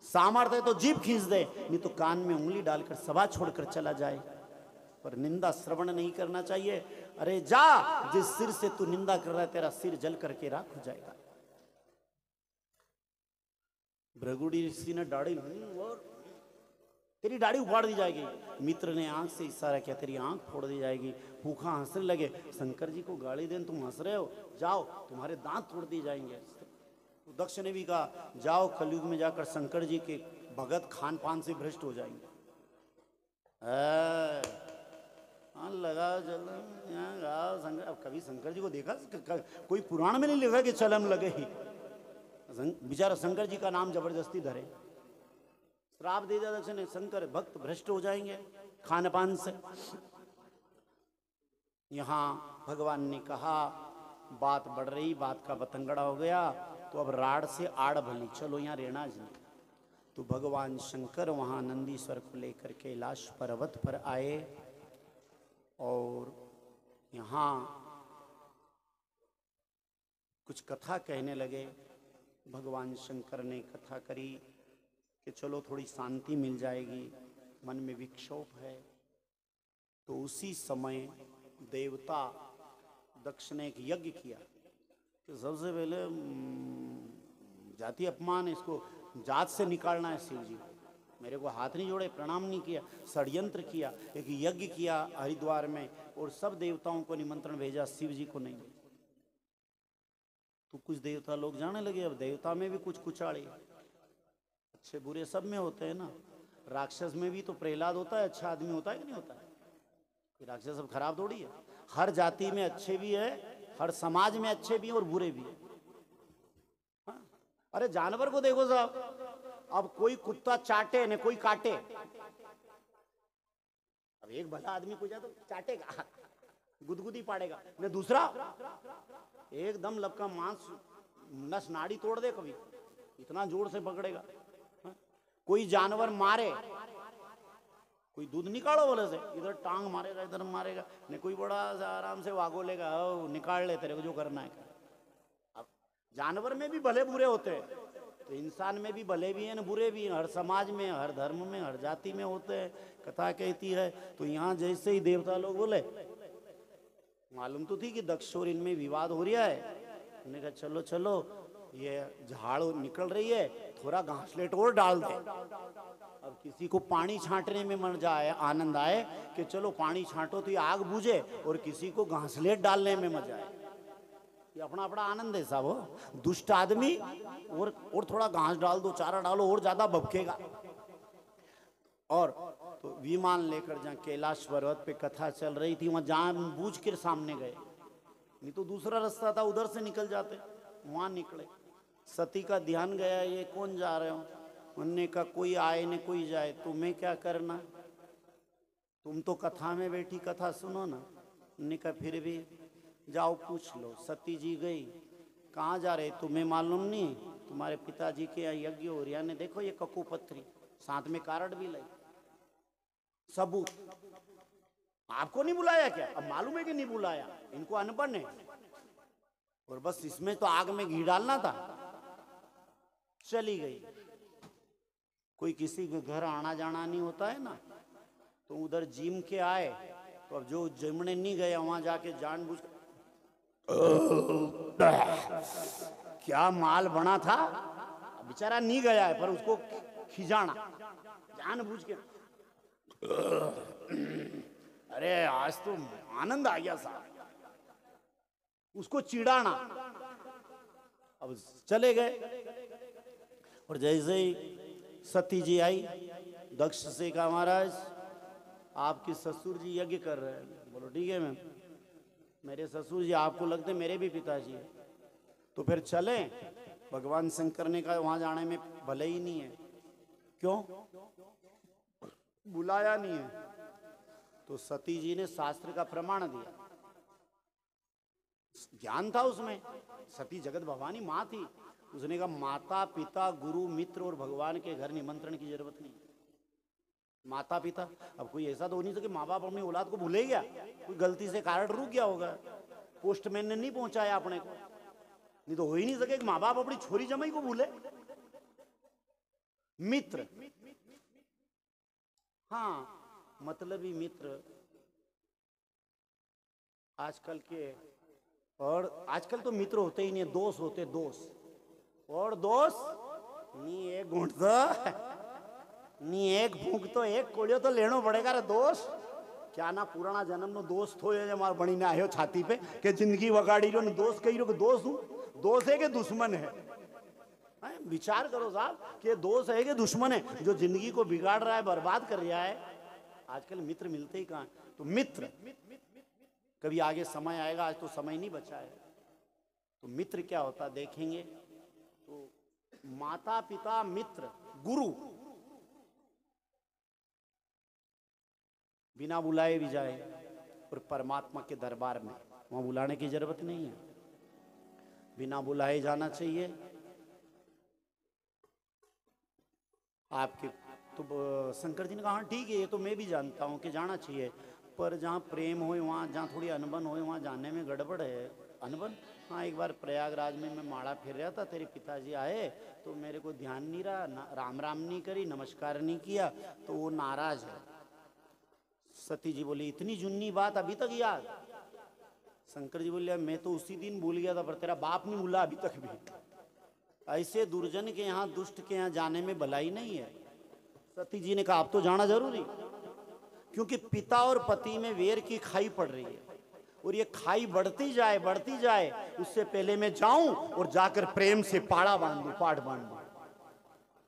सामर्थ्य तो जीभ खींच दे, नहीं तो कान में उंगली डालकर सभा छोड़कर चला जाए, पर निंदा श्रवण नहीं करना चाहिए। अरे जा, जिस सिर से तू निंदा कर रहा है तेरा सिर जल करके राख हो जाएगा। भृगुड़ी ऋषि ने दाढ़ी और तेरी दाढ़ी उखाड़ दी जाएगी। मित्र ने आंख से इशारा किया, तेरी आंख फोड़ दी जाएगी। भूखा हंसने लगे, शंकर जी को गाली दें तुम हंस रहे हो, जाओ तुम्हारे दांत तोड़ दिए जाएंगे। तो दक्ष ने भी कहा जाओ कलयुग में जाकर शंकर जी के भगत खान पान से भ्रष्ट हो जाएंगे। लगा चलो यहाँ गाओ शंकर। अब कभी शंकर जी को देखा, कोई पुराण में नहीं लिखा कि चलम लगे ही, बेचारा शंकर जी का नाम जबरदस्ती धरे, श्राप दे दिया दक्ष ने, शंकर भक्त भ्रष्ट हो जाएंगे खान पान से। यहां भगवान ने कहा बात बढ़ रही, बात का बतंगड़ा हो गया, तो अब राड से आड़ भली, चलो यहाँ रेणा जी। तो भगवान शंकर वहां नंदीश्वर को लेकर कैलाश पर्वत पर आए और यहाँ कुछ कथा कहने लगे। भगवान शंकर ने कथा करी कि चलो थोड़ी शांति मिल जाएगी, मन में विक्षोभ है। तो उसी समय देवता दक्ष ने एक यज्ञ किया कि सबसे पहले जाति अपमान, इसको जात से निकालना है शिव जी। मेरे को हाथ नहीं जोड़े, प्रणाम नहीं किया, षड्यंत्र किया, एक यज्ञ किया हरिद्वार में और सब देवताओं को निमंत्रण भेजा, शिव जी को नहीं। तो कुछ देवता लोग जाने लगे, अब देवता में भी कुछ कुचाड़े, अच्छे बुरे सब में होते हैं ना। राक्षस में भी तो प्रहलाद होता है, अच्छा आदमी होता है कि नहीं होता है? राक्षस सब खराब थोड़ी है, हर जाति में अच्छे भी है, हर समाज में अच्छे भी है और बुरे भी है। हाँ? अरे जानवर को देखो साहब, अब कोई कुत्ता चाटे न कोई काटे। अब एक भला आदमी को जाए तो चाटेगा, गुदगुदी पाड़ेगा, न दूसरा एकदम लपका मांस नस नाड़ी तोड़ दे, कभी इतना जोर से पकड़ेगा। हाँ? कोई जानवर मारे, कोई दूध निकालो बोले से, इधर टांग मारेगा इधर मारेगा, नहीं कोई बड़ा आराम से वागो लेगा, निकाल ले तेरे को जो करना है। अब जानवर में भी भले बुरे होते हैं, तो इंसान में भी भले भी हैं न बुरे भी हैं, हर समाज में, हर धर्म में, हर जाति में होते हैं। कथा कहती है। तो यहाँ जैसे ही देवता लोग बोले, मालूम तो थी कि दक्ष और इनमें विवाद हो रहा है, उन्होंने कहा चलो चलो ये झाड़ निकल रही है, थोड़ा घासलेट और डाल दे। अब किसी को पानी छांटने में मन जाए, आनंद आए कि चलो पानी छांटो तो ये आग बुझे, और किसी को घासलेट डालने में मजा आए, ये अपना अपना आनंद है साहब। दुष्ट आदमी और थोड़ा घास डाल दो, चारा डालो, और ज्यादा भभकेगा। और तो विमान लेकर जहाँ कैलाश पर्वत पे कथा चल रही थी, वहां जान बूझ कर सामने गए, नहीं तो दूसरा रास्ता था उधर से निकल जाते, वहां निकले। सती का ध्यान गया, ये कौन जा रहे हो? उनने कहा कोई आए न कोई जाए, तुम्हें क्या करना, तुम तो कथा में बैठी कथा सुनो ना। उनने कहा फिर भी जाओ पूछ लो। सती जी गई, कहाँ जा रहे तुम्हें मालूम नहीं? तुम्हारे पिताजी के यहाँ यज्ञ हो रहा ने, देखो ये ककू पत्री, साथ में कारड भी लाई, सबूत। आपको नहीं बुलाया क्या? अब मालूम है कि नहीं बुलाया, इनको अनपढ़ है, और बस इसमें तो आग में घी डालना था। चली गई, कोई किसी के घर आना जाना नहीं होता है ना, तो उधर जिम के आए, तो अब जो जिमने नहीं गया वहां जाके जानबूझ क्या माल बना था, बेचारा नहीं गया है पर उसको खिजाना जानबूझ के। अरे आज तो आनंद आ गया साहब, उसको चिढ़ाना। अब चले गए और जैसे ही सती जी आई, दक्ष से कहा महाराज आपके ससुर जी यज्ञ कर रहे हैं। बोलो ठीक है मैम, मेरे ससुर जी आपको लगते मेरे भी पिताजी है, तो फिर चलें। भगवान शंकर ने कहा वहां जाने में भले ही नहीं है। क्यों? बुलाया नहीं है। तो सती जी ने शास्त्र का प्रमाण दिया, ज्ञान था उसमें। सती जगत भवानी माँ थी, उसने कहा माता पिता गुरु मित्र और भगवान के घर निमंत्रण की जरूरत नहीं। माता पिता, अब कोई ऐसा तो हो नहीं सके माँ बाप अपनी औलाद को भूले गया, कोई गलती से कार्ड रुक गया होगा, पोस्टमैन ने नहीं पहुंचाया अपने को, नहीं तो हो ही नहीं सके कि माँ बाप अपनी छोरी जमाई को भूले। मित्र, हाँ मतलबी मित्र आजकल के, और आजकल तो मित्र होते ही नहीं, दोस्त होते, दोस्त। और दोस्त नहीं एक घूंट तो नहीं एक फूंक तो एक कोड़ियो तो लेनो पड़ेगा रे दोस्त। क्या ना पुराना जन्म नो दोस्त हो, ये मार बनी ना आयो छाती पे कि जिंदगी वगाड़ी रो न दोस्त कही रो कि दोस्त हूं, दोस्त है कि दुश्मन है? विचार करो साहब कि दोस्त है कि दुश्मन है जो जिंदगी को बिगाड़ रहा है, बर्बाद कर रहा है। आजकल मित्र मिलते ही कहां। तो मित्र कभी आगे समय आएगा, आज तो समय नहीं बचा है। तो मित्र क्या होता देखेंगे। तो माता पिता मित्र गुरु बिना बुलाए भी जाए, और परमात्मा के दरबार में वहां बुलाने की जरूरत नहीं है, बिना बुलाए जाना चाहिए। आपके तो शंकर जी ने कहा हाँ ठीक है, ये तो मैं भी जानता हूँ कि जाना चाहिए, पर जहाँ प्रेम हो वहाँ, जहाँ थोड़ी अनबन हो वहाँ जाने में गड़बड़ है। अनबन, हाँ एक बार प्रयागराज में मैं माड़ा फिर रहा था, तेरे पिताजी आए तो मेरे को ध्यान नहीं रहा, राम राम नहीं करी, नमस्कार नहीं किया, तो वो नाराज है। सती जी बोली इतनी जुन्नी बात अभी तक याद? शंकर जी बोले मैं तो उसी दिन भूल गया था, पर तेरा बाप नहीं भूला अभी तक भी। ऐसे दुर्जन के यहाँ, दुष्ट के यहाँ जाने में भलाई नहीं है। सती जी ने कहा आप तो जाना जरूरी, क्योंकि पिता और पति में वेर की खाई पड़ रही है, और ये खाई बढ़ती जाए, उससे पहले मैं जाऊं और जाकर प्रेम से पाड़ा बांध दूं, पाट बांध दूं,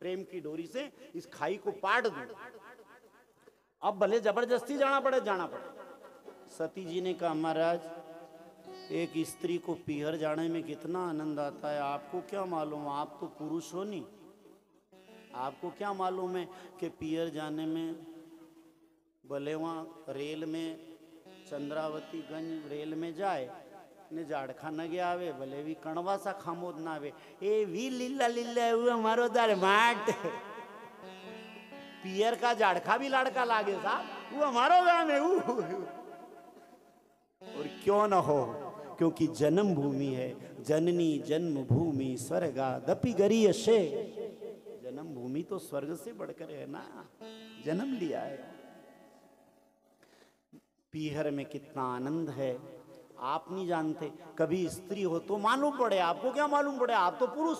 प्रेम की डोरी से इस खाई को पाट दूं। अब भले जबरदस्ती जाना पड़े। सती जी ने कहा महाराज एक स्त्री को पीहर जाने में कितना आनंद आता है, आपको क्या मालूम, आप तो पुरुष हो नहीं, आपको क्या मालूम है कि पीहर जाने में भले वहाँ रेल में चंद्रावती गंज रेल में जाए ने झाड़खा न गया आवे, भले भी कणवा सा खामोद ना आवे, ए वी लीला लीला हुआ हमारो दरमाट पियर का झाड़खा भी लाड़का लागे साहब, वो हमारो गांव है वो। और क्यों न हो, क्योंकि जन्म भूमि है, जननी जन्म भूमि स्वर्गादपि गरीयसे। जन्म भूमि तो स्वर्ग से बढ़कर है ना, जन्म लिया है। पीहर में कितना आनंद है आप नहीं जानते। कभी स्त्री हो तो मालूम पड़े, आपको क्या मालूम पड़े, आप तो पुरुष।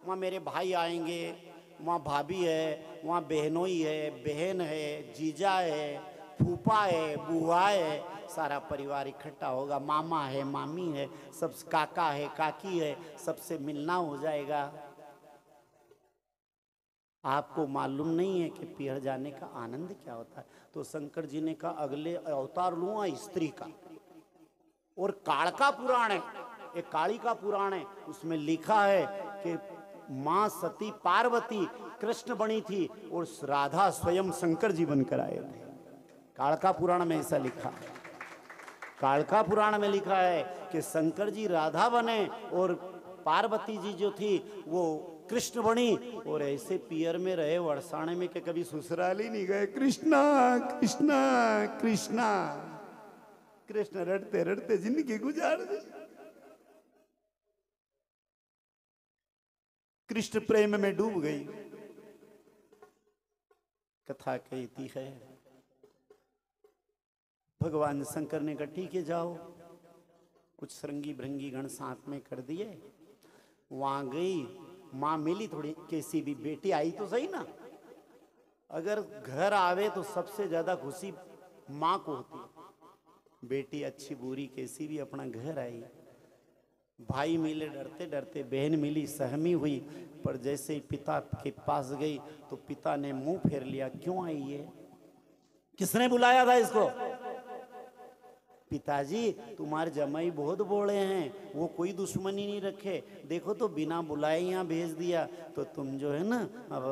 वहां मेरे भाई आएंगे, वहाँ भाभी है, वहाँ बहनोई है, बहन है, जीजा है, फूफा है, बुआ है, सारा परिवार इकट्ठा होगा, मामा है, मामी है, सब काका है, काकी है, सबसे मिलना हो जाएगा। आपको मालूम नहीं है कि पीहर जाने का आनंद क्या होता है। तो शंकर जी ने कहा अगले अवतार लूंगा स्त्री का, और कालिका पुराण है, एक कालिका पुराण है, उसमें लिखा है कि मां सती पार्वती कृष्ण बनी थी और राधा स्वयं शंकर जी बनकर आए थे। कालिका पुराण में ऐसा लिखा है। कालिका पुराण में लिखा है कि शंकर जी राधा बने और पार्वती जी जो थी वो कृष्ण बनी, और ऐसे पियर में रहे वरसाने में कि कभी ससुराल ही नहीं गए। कृष्णा कृष्णा कृष्णा कृष्ण रटते रटते जिंदगी गुजार दी। कृष्ण प्रेम में डूब गई। कथा कहती है भगवान शंकर ने कहा ठीक है जाओ, कुछ सरंगी भृंगी गण साथ में कर दिए। वहां गई, माँ मिली थोड़ी, कैसी भी बेटी आई तो सही ना। अगर घर आवे तो सबसे ज्यादा खुशी माँ को होती है। बेटी अच्छी बुरी कैसी भी अपना घर आई। भाई मिले डरते डरते, बहन मिली सहमी हुई, पर जैसे ही पिता के पास गई तो पिता ने मुंह फेर लिया। क्यों आई है? किसने बुलाया था इसको? पिताजी तुम्हारे जमाई बहुत बोले हैं, वो कोई दुश्मनी नहीं रखे, देखो तो बिना बुलाए यहाँ भेज दिया, तो तुम जो है ना अब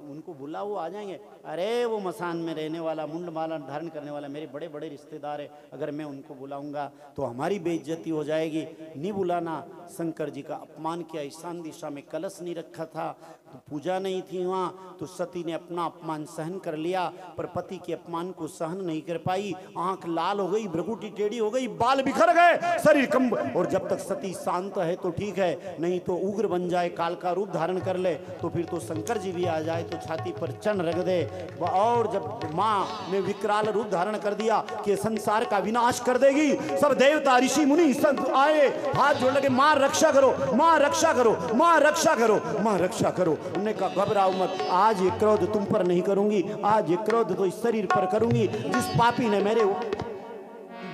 उनको बुलाओ, वो आ जाएंगे। अरे वो मसान में रहने वाला, मुंड माला धारण करने वाला मेरे बड़े बड़े रिश्तेदार है, अगर मैं उनको बुलाऊंगा तो हमारी बेइज्जती हो जाएगी, नहीं बुलाना। शंकर जी का अपमान किया। ईशान दिशा में कलश नहीं रखा था, तो पूजा नहीं थी वहाँ, तो सती ने अपना अपमान सहन कर लिया, पर पति के अपमान को सहन नहीं कर पाई। आंख लाल हो गई, भ्रकुटी टेढ़ी हो गई, बाल बिखर गए, शरीर कंब। और जब तक सती शांत है तो ठीक है, नहीं तो उग्र बन जाए, काल का रूप धारण कर ले, तो फिर तो शंकर जी भी आ जाए तो छाती पर चन रख दे। और जब माँ ने विकराल रूप धारण कर दिया कि संसार का विनाश कर देगी, सब देवता ऋषि मुनि संत आए, हाथ जोड़ लगे, माँ रक्षा करो, माँ रक्षा करो, माँ रक्षा करो, माँ रक्षा करो। उन्होंने कहा घबराओ मत, आज ये क्रोध तुम पर नहीं करूंगी, आज ये क्रोध तो इस शरीर पर करूंगी जिस पापी ने मेरे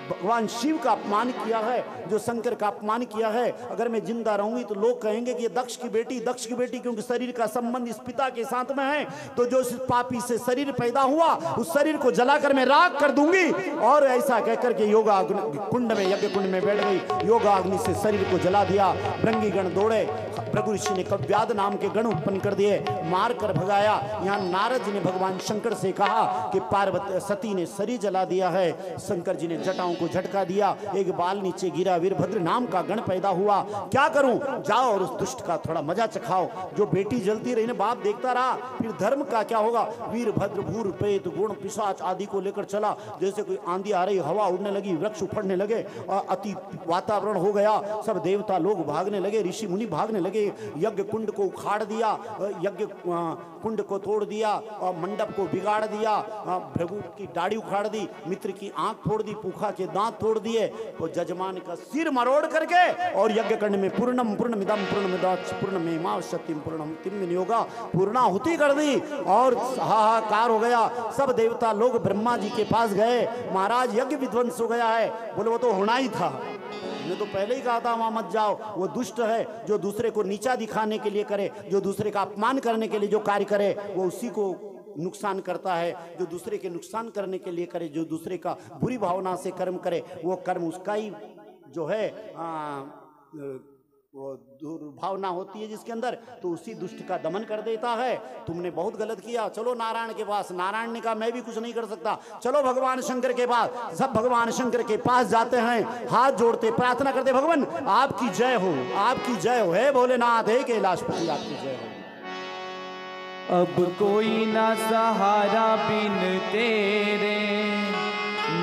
भगवान शिव का अपमान किया है, जो शंकर का अपमान किया है। अगर मैं जिंदा रहूंगी तो लोग कहेंगे कि ये दक्ष की बेटी, क्योंकि शरीर का संबंध इस पिता के साथ में है, तो जो इस पापी से शरीर पैदा हुआ उस शरीर को जलाकर मैं राख कर दूंगी। और ऐसा कहकर के योगा कुंड में, यज्ञ कुंड में बैठ गई, योगा अग्नि से शरीर को जला दिया। भृंगी गण दौड़े, भृगु ऋषि ने कव्याद नाम के गण उत्पन्न कर दिए, मार कर भगाया। यहाँ नारद जी ने भगवान शंकर से कहा कि पार्वती सती ने शरीर जला दिया है। शंकर जी ने जटाओं को झटका दिया, एक बाल नीचे गिरा, वीरभद्र नाम का गण पैदा हुआ। क्या करूं? जाओ और उस दुष्ट का थोड़ा मजा चखाओ। जो बेटी जलती रही ना, बाप देखता रहा, फिर धर्म का क्या होगा? वीरभद्र भूर प्रेत गुण पिशाच आदि को लेकर चला। जैसे कोई आंधी आ रही, हवा उड़ने लगी, वृक्ष उखड़ने लगे, अति वातावरण हो गया, सब देवता लोग भागने लगे, ऋषि मुनि भागने लगे। यज्ञ कुंड को उखाड़ दिया, यज्ञ कुंड को तोड़ दिया, और मंडप को बिगाड़ दिया, भृगु की दाढ़ी उखाड़ दी, मित्र की आंख फोड़ दी, पूखा के दांत तोड़ दिए, तो जजमान का सिर मरोड़ करके और यज्ञ कुंड में पूर्णम पूर्णमिदम पूर्णमिदच्च पूर्णमेवावशिष्यं पूर्णमतिं विनियोगा पूर्णाहुति कर दी। और हाहाकार हो गया। सब देवता लोग ब्रह्मा जी के पास गए, महाराज यज्ञ विध्वंस हो गया है। बोले वो तो होना ही था, मैंने तो पहले ही कहा था वहां मत जाओ। वो दुष्ट है जो दूसरे को नीचा दिखाने के लिए करे, जो दूसरे का अपमान करने के लिए जो कार्य करे, वो उसी को नुकसान करता है। जो दूसरे के नुकसान करने के लिए करे, जो दूसरे का बुरी भावना से कर्म करे, वो कर्म उसका ही जो है वो दुर्भावना होती है जिसके अंदर, तो उसी दुष्ट का दमन कर देता है। तुमने बहुत गलत किया, चलो नारायण के पास। नारायण ने कहा मैं भी कुछ नहीं कर सकता, चलो भगवान शंकर के पास। सब भगवान शंकर के पास जाते हैं, हाथ जोड़ते प्रार्थना करते, भगवान आपकी जय हो, आपकी जय हो, हे भोलेनाथ, हे कैलाशपति, आपकी जय हो। अब कोई ना सहारा बिन तेरे,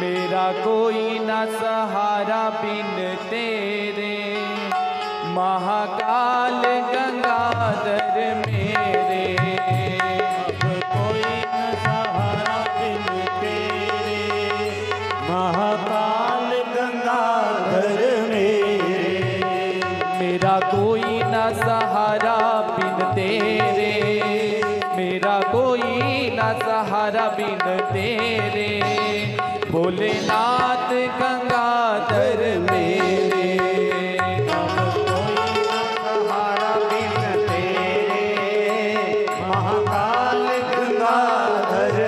मेरा कोई ना सहारा बिन तेरे, महाकाल गंगाधर मेरे। अब कोई न सहारा बिन तेरे, महाकाल गंगाधर मेरे। मेरा कोई ना सहारा बिन तेरे, मेरा कोई ना सहारा बिन तेरे, भोलेनाथ गंगाधर मेरे। महाकाल गंगाधर में।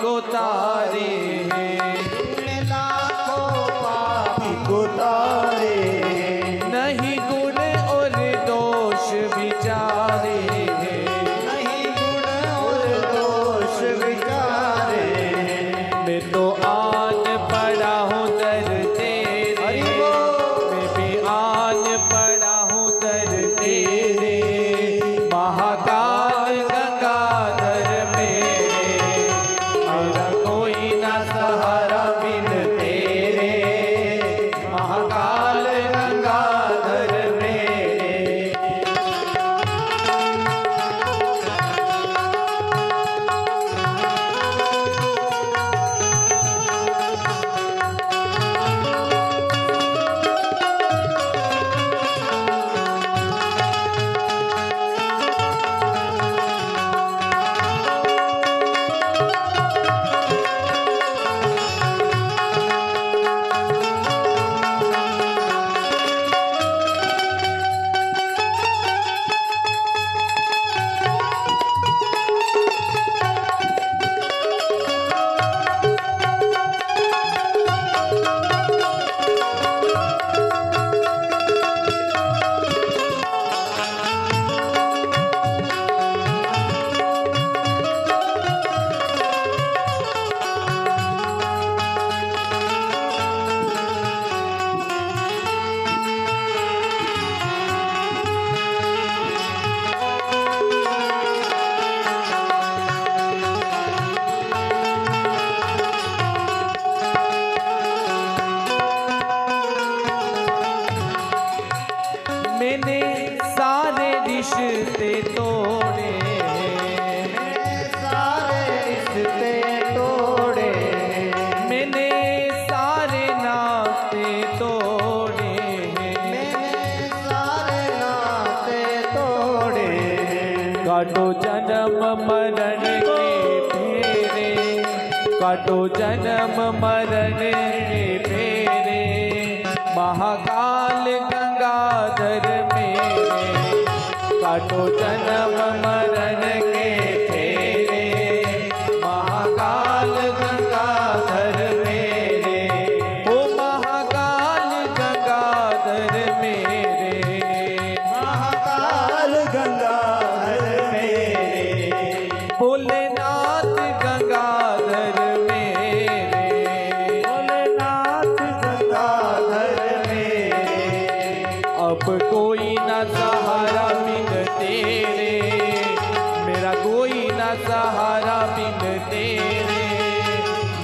को तारे, लाखों पापी को तारे, नहीं गुण और दोष विचारे, नहीं गुण और दोष विचारे। मैं तो आन पड़ा हूँ दर तेरे, मैं भी आन पड़ा हूँ दर तेरे, महाकाल गंगाधर मेरे, मेरा कोई ना सहारा बिन तेरे, महाकाल गंगाधर मेरे। मैंने सारे रिश्ते तोड़े, सारे रिश्ते तोड़े, मैंने सारे नाते तोड़े, मैंने सारे नाते तोड़े। काटो जन्म मरण के फेरे, काटो जन्म मरण के फेरे, महाकाल गंगाधर मेरे, काटो जन्म मरण के फेरे, महाकाल गंगाधर मेरे, ओ महाकाल गंगाधर मेरे, महाकाल गंगाधर मेरे, भोलेनाथ गंगाधर मेरे, भोलेनाथ गंगाधर मेरे। अब कोई ना सहारा बिन तेरे, मेरा कोई ना सहारा बिन तेरे,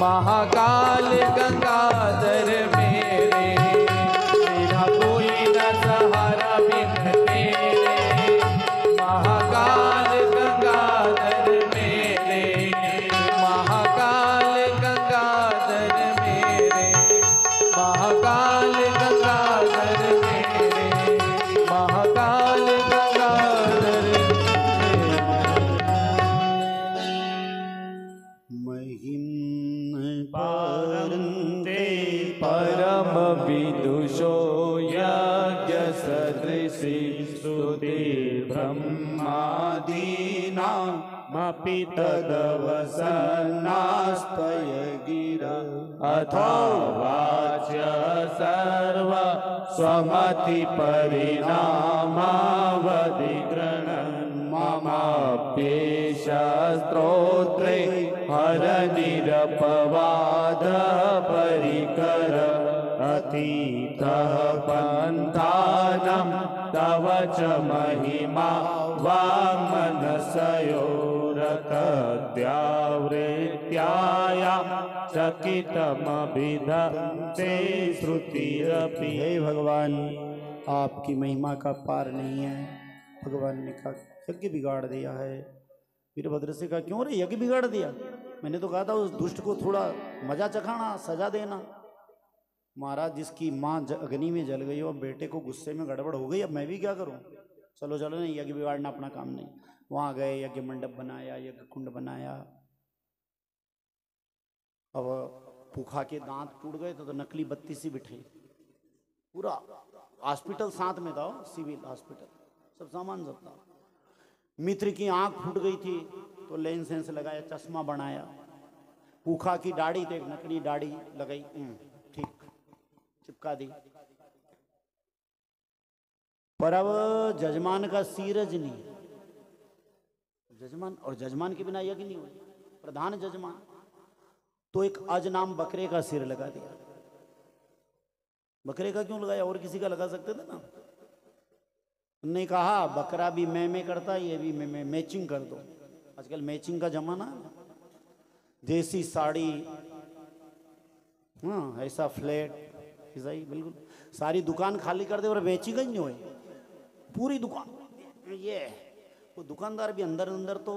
महाकाल गंगाधर मेरे, मेरा कोई ना सहारा बिन तेरे, महाकाल गंगाधर मेरे, महाकाल गंगाधर मेरे, महाकाल गंगाधर मेरे, महाकाल गंगाधर महिम पारंते परम विदुषो यज्ञ सदृशी स्तुति ब्रह्मादीनामपि तदवसन्नास्तय गिरा अथो वाच्य सर्व स्वमति परिणामावधिग्रहणं ममाप्येष स्तोत्रे हर निरपवाद परिकर अतीतः पन्थानं तव च महिमा वाङ्मनसयोरतद्यावृत्याया चकितमभिधत्ते श्रुतिरपि। हे भगवान, आपकी महिमा का पार नहीं है। भगवान ने कहा यज्ञ बिगाड़ दिया है। वीरभद्र से कहा क्यों रे यज्ञ बिगाड़ दिया? मैंने तो कहा था उस दुष्ट को थोड़ा मजा चखाना, सजा देना। महाराज जिसकी माँ अग्नि में जल गई और बेटे को गुस्से में गड़बड़ हो गई, अब मैं भी क्या करूं? चलो चलो नहीं, यज्ञ बिगाड़ना अपना काम नहीं। वहां गए, यज्ञ मंडप बनाया, यज्ञ कुंड बनाया। अब पुखा के दांत टूट गए तो नकली बत्ती सी बिठाई। पूरा हॉस्पिटल साथ में था, सिविल हॉस्पिटल, सब सामान सब था। मित्र की आंख फूट गई थी तो लेंस लगाया, चश्मा बनाया। ऊखा की दाढ़ी तो एक नकली दाढ़ी लगाई, ठीक चिपका दी। पर अब जजमान का सीरज नहीं, जजमान और जजमान के बिना यज्ञ नहीं हुए, प्रधान जजमान, तो एक अज नाम बकरे का सिर लगा दिया। बकरे का क्यों लगाया, और किसी का लगा सकते थे ना। उन्होंने कहा बकरा भी मैं करता, ये भी मैं, मैचिंग कर दो। आजकल मैचिंग का जमाना है, जैसी साड़ी, हाँ ऐसा फ्लैट, ऐसा ही बिल्कुल सारी दुकान खाली कर दे और मैचिंग ही नहीं हुई पूरी दुकान। ये वो दुकानदार भी अंदर अंदर तो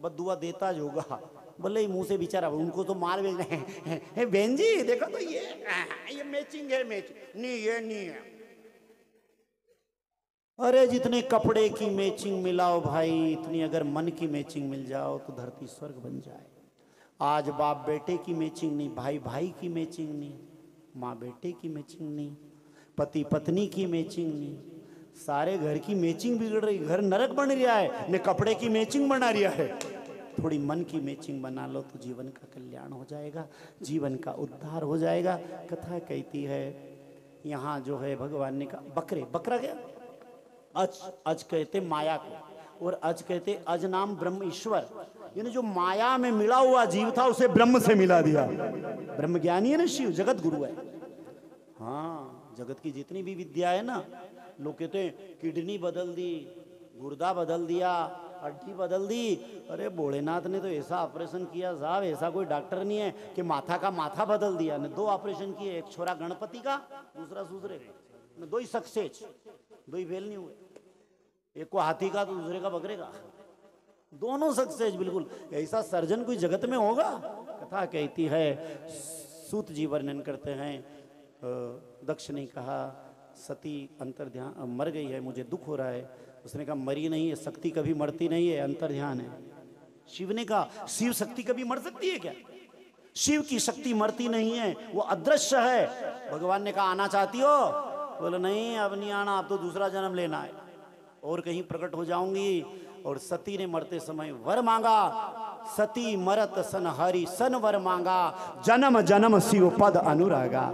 बददुआ देता जो होगा, बोले मुंह से बेचारा, उनको तो मार भेज रहे हैं, बहन जी देखो तो ये मैचिंग है, मैचिंग नहीं, ये नहीं है। अरे जितने कपड़े की मैचिंग मिलाओ भाई, इतनी अगर मन की मैचिंग मिल जाओ तो धरती स्वर्ग बन जाए। आज बाप बेटे की मैचिंग नहीं, भाई भाई की मैचिंग नहीं, माँ बेटे की मैचिंग नहीं, पति पत्नी की मैचिंग नहीं, सारे घर की मैचिंग बिगड़ रही, घर नरक बन रहा है, ने कपड़े की मैचिंग बना रहा है। थोड़ी मन की मैचिंग बना लो तो जीवन का कल्याण हो जाएगा, जीवन का उद्धार हो जाएगा। कथा कहती है यहाँ जो है भगवान ने कहा बकरे, बकरा क्या, अज कहते माया को, और अज कहते अज नाम ब्रह्म ईश्वर, यानी जो माया में मिला हुआ जीव था उसे ब्रह्म से मिला दिया। ब्रह्म ज्ञानी है ना शिव, जगत गुरु है। हाँ जगत की जितनी भी विद्या है ना, लोग कहते हैं किडनी बदल दी, गुर्दा बदल दिया, हड्डी बदल दी। अरे भोलेनाथ ने तो ऐसा ऑपरेशन किया साहब, ऐसा कोई डॉक्टर नहीं है कि माथा का माथा बदल दिया। ने 2 ऑपरेशन किए, एक छोरा गणपति का, दूसरा दूसरे का, 2 ही सक्सेस, 2 ही फेल नहीं हुए, एक को हाथी का तो दूसरे का बकरे का, दोनों सक्सेस बिल्कुल। ऐसा सर्जन कोई जगत में होगा। कथा कहती है, सूत जी वर्णन करते हैं, दक्ष ने कहा सती अंतर ध्यान मर गई है, मुझे दुख हो रहा है। उसने कहा मरी नहीं है, शक्ति कभी मरती नहीं है, अंतर ध्यान है। शिव ने कहा शिव शक्ति कभी मर सकती है क्या, शिव की शक्ति मरती नहीं है, वो अदृश्य है। भगवान ने कहा आना चाहती हो, बोले नहीं अब नहीं आना, अब तो दूसरा जन्म लेना है, और कहीं प्रकट हो जाऊंगी। और सती ने मरते समय वर मांगा, सती मरत सन हरि सन वर मांगा, जन्म जन्म शिव पद अनुरागा।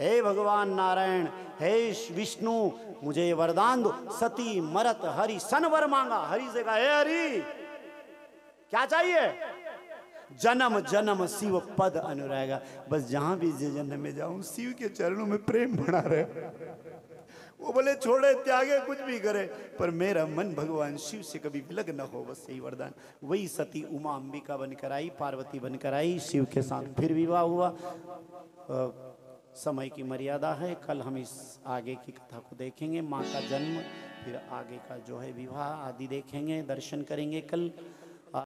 हे भगवान नारायण, हे विष्णु, मुझे वरदान दो। सती मरत हरि सन वर मांगा, हरि से कहा हे हरि क्या चाहिए, जन्म जन्म शिव पद अनुरागा। बस जहां भी जन्म में जाऊं शिव के चरणों में प्रेम बना रहे। वो बोले छोड़े त्यागे कुछ भी करे, पर मेरा मन भगवान शिव से कभी विलग न हो, बस यही वरदान। वही सती उमा अंबिका बनकर आई, पार्वती बनकर आई, शिव के साथ फिर विवाह हुआ। समय की मर्यादा है, कल हम इस आगे की कथा को देखेंगे, माँ का जन्म, फिर आगे का जो है विवाह आदि देखेंगे, दर्शन करेंगे कल।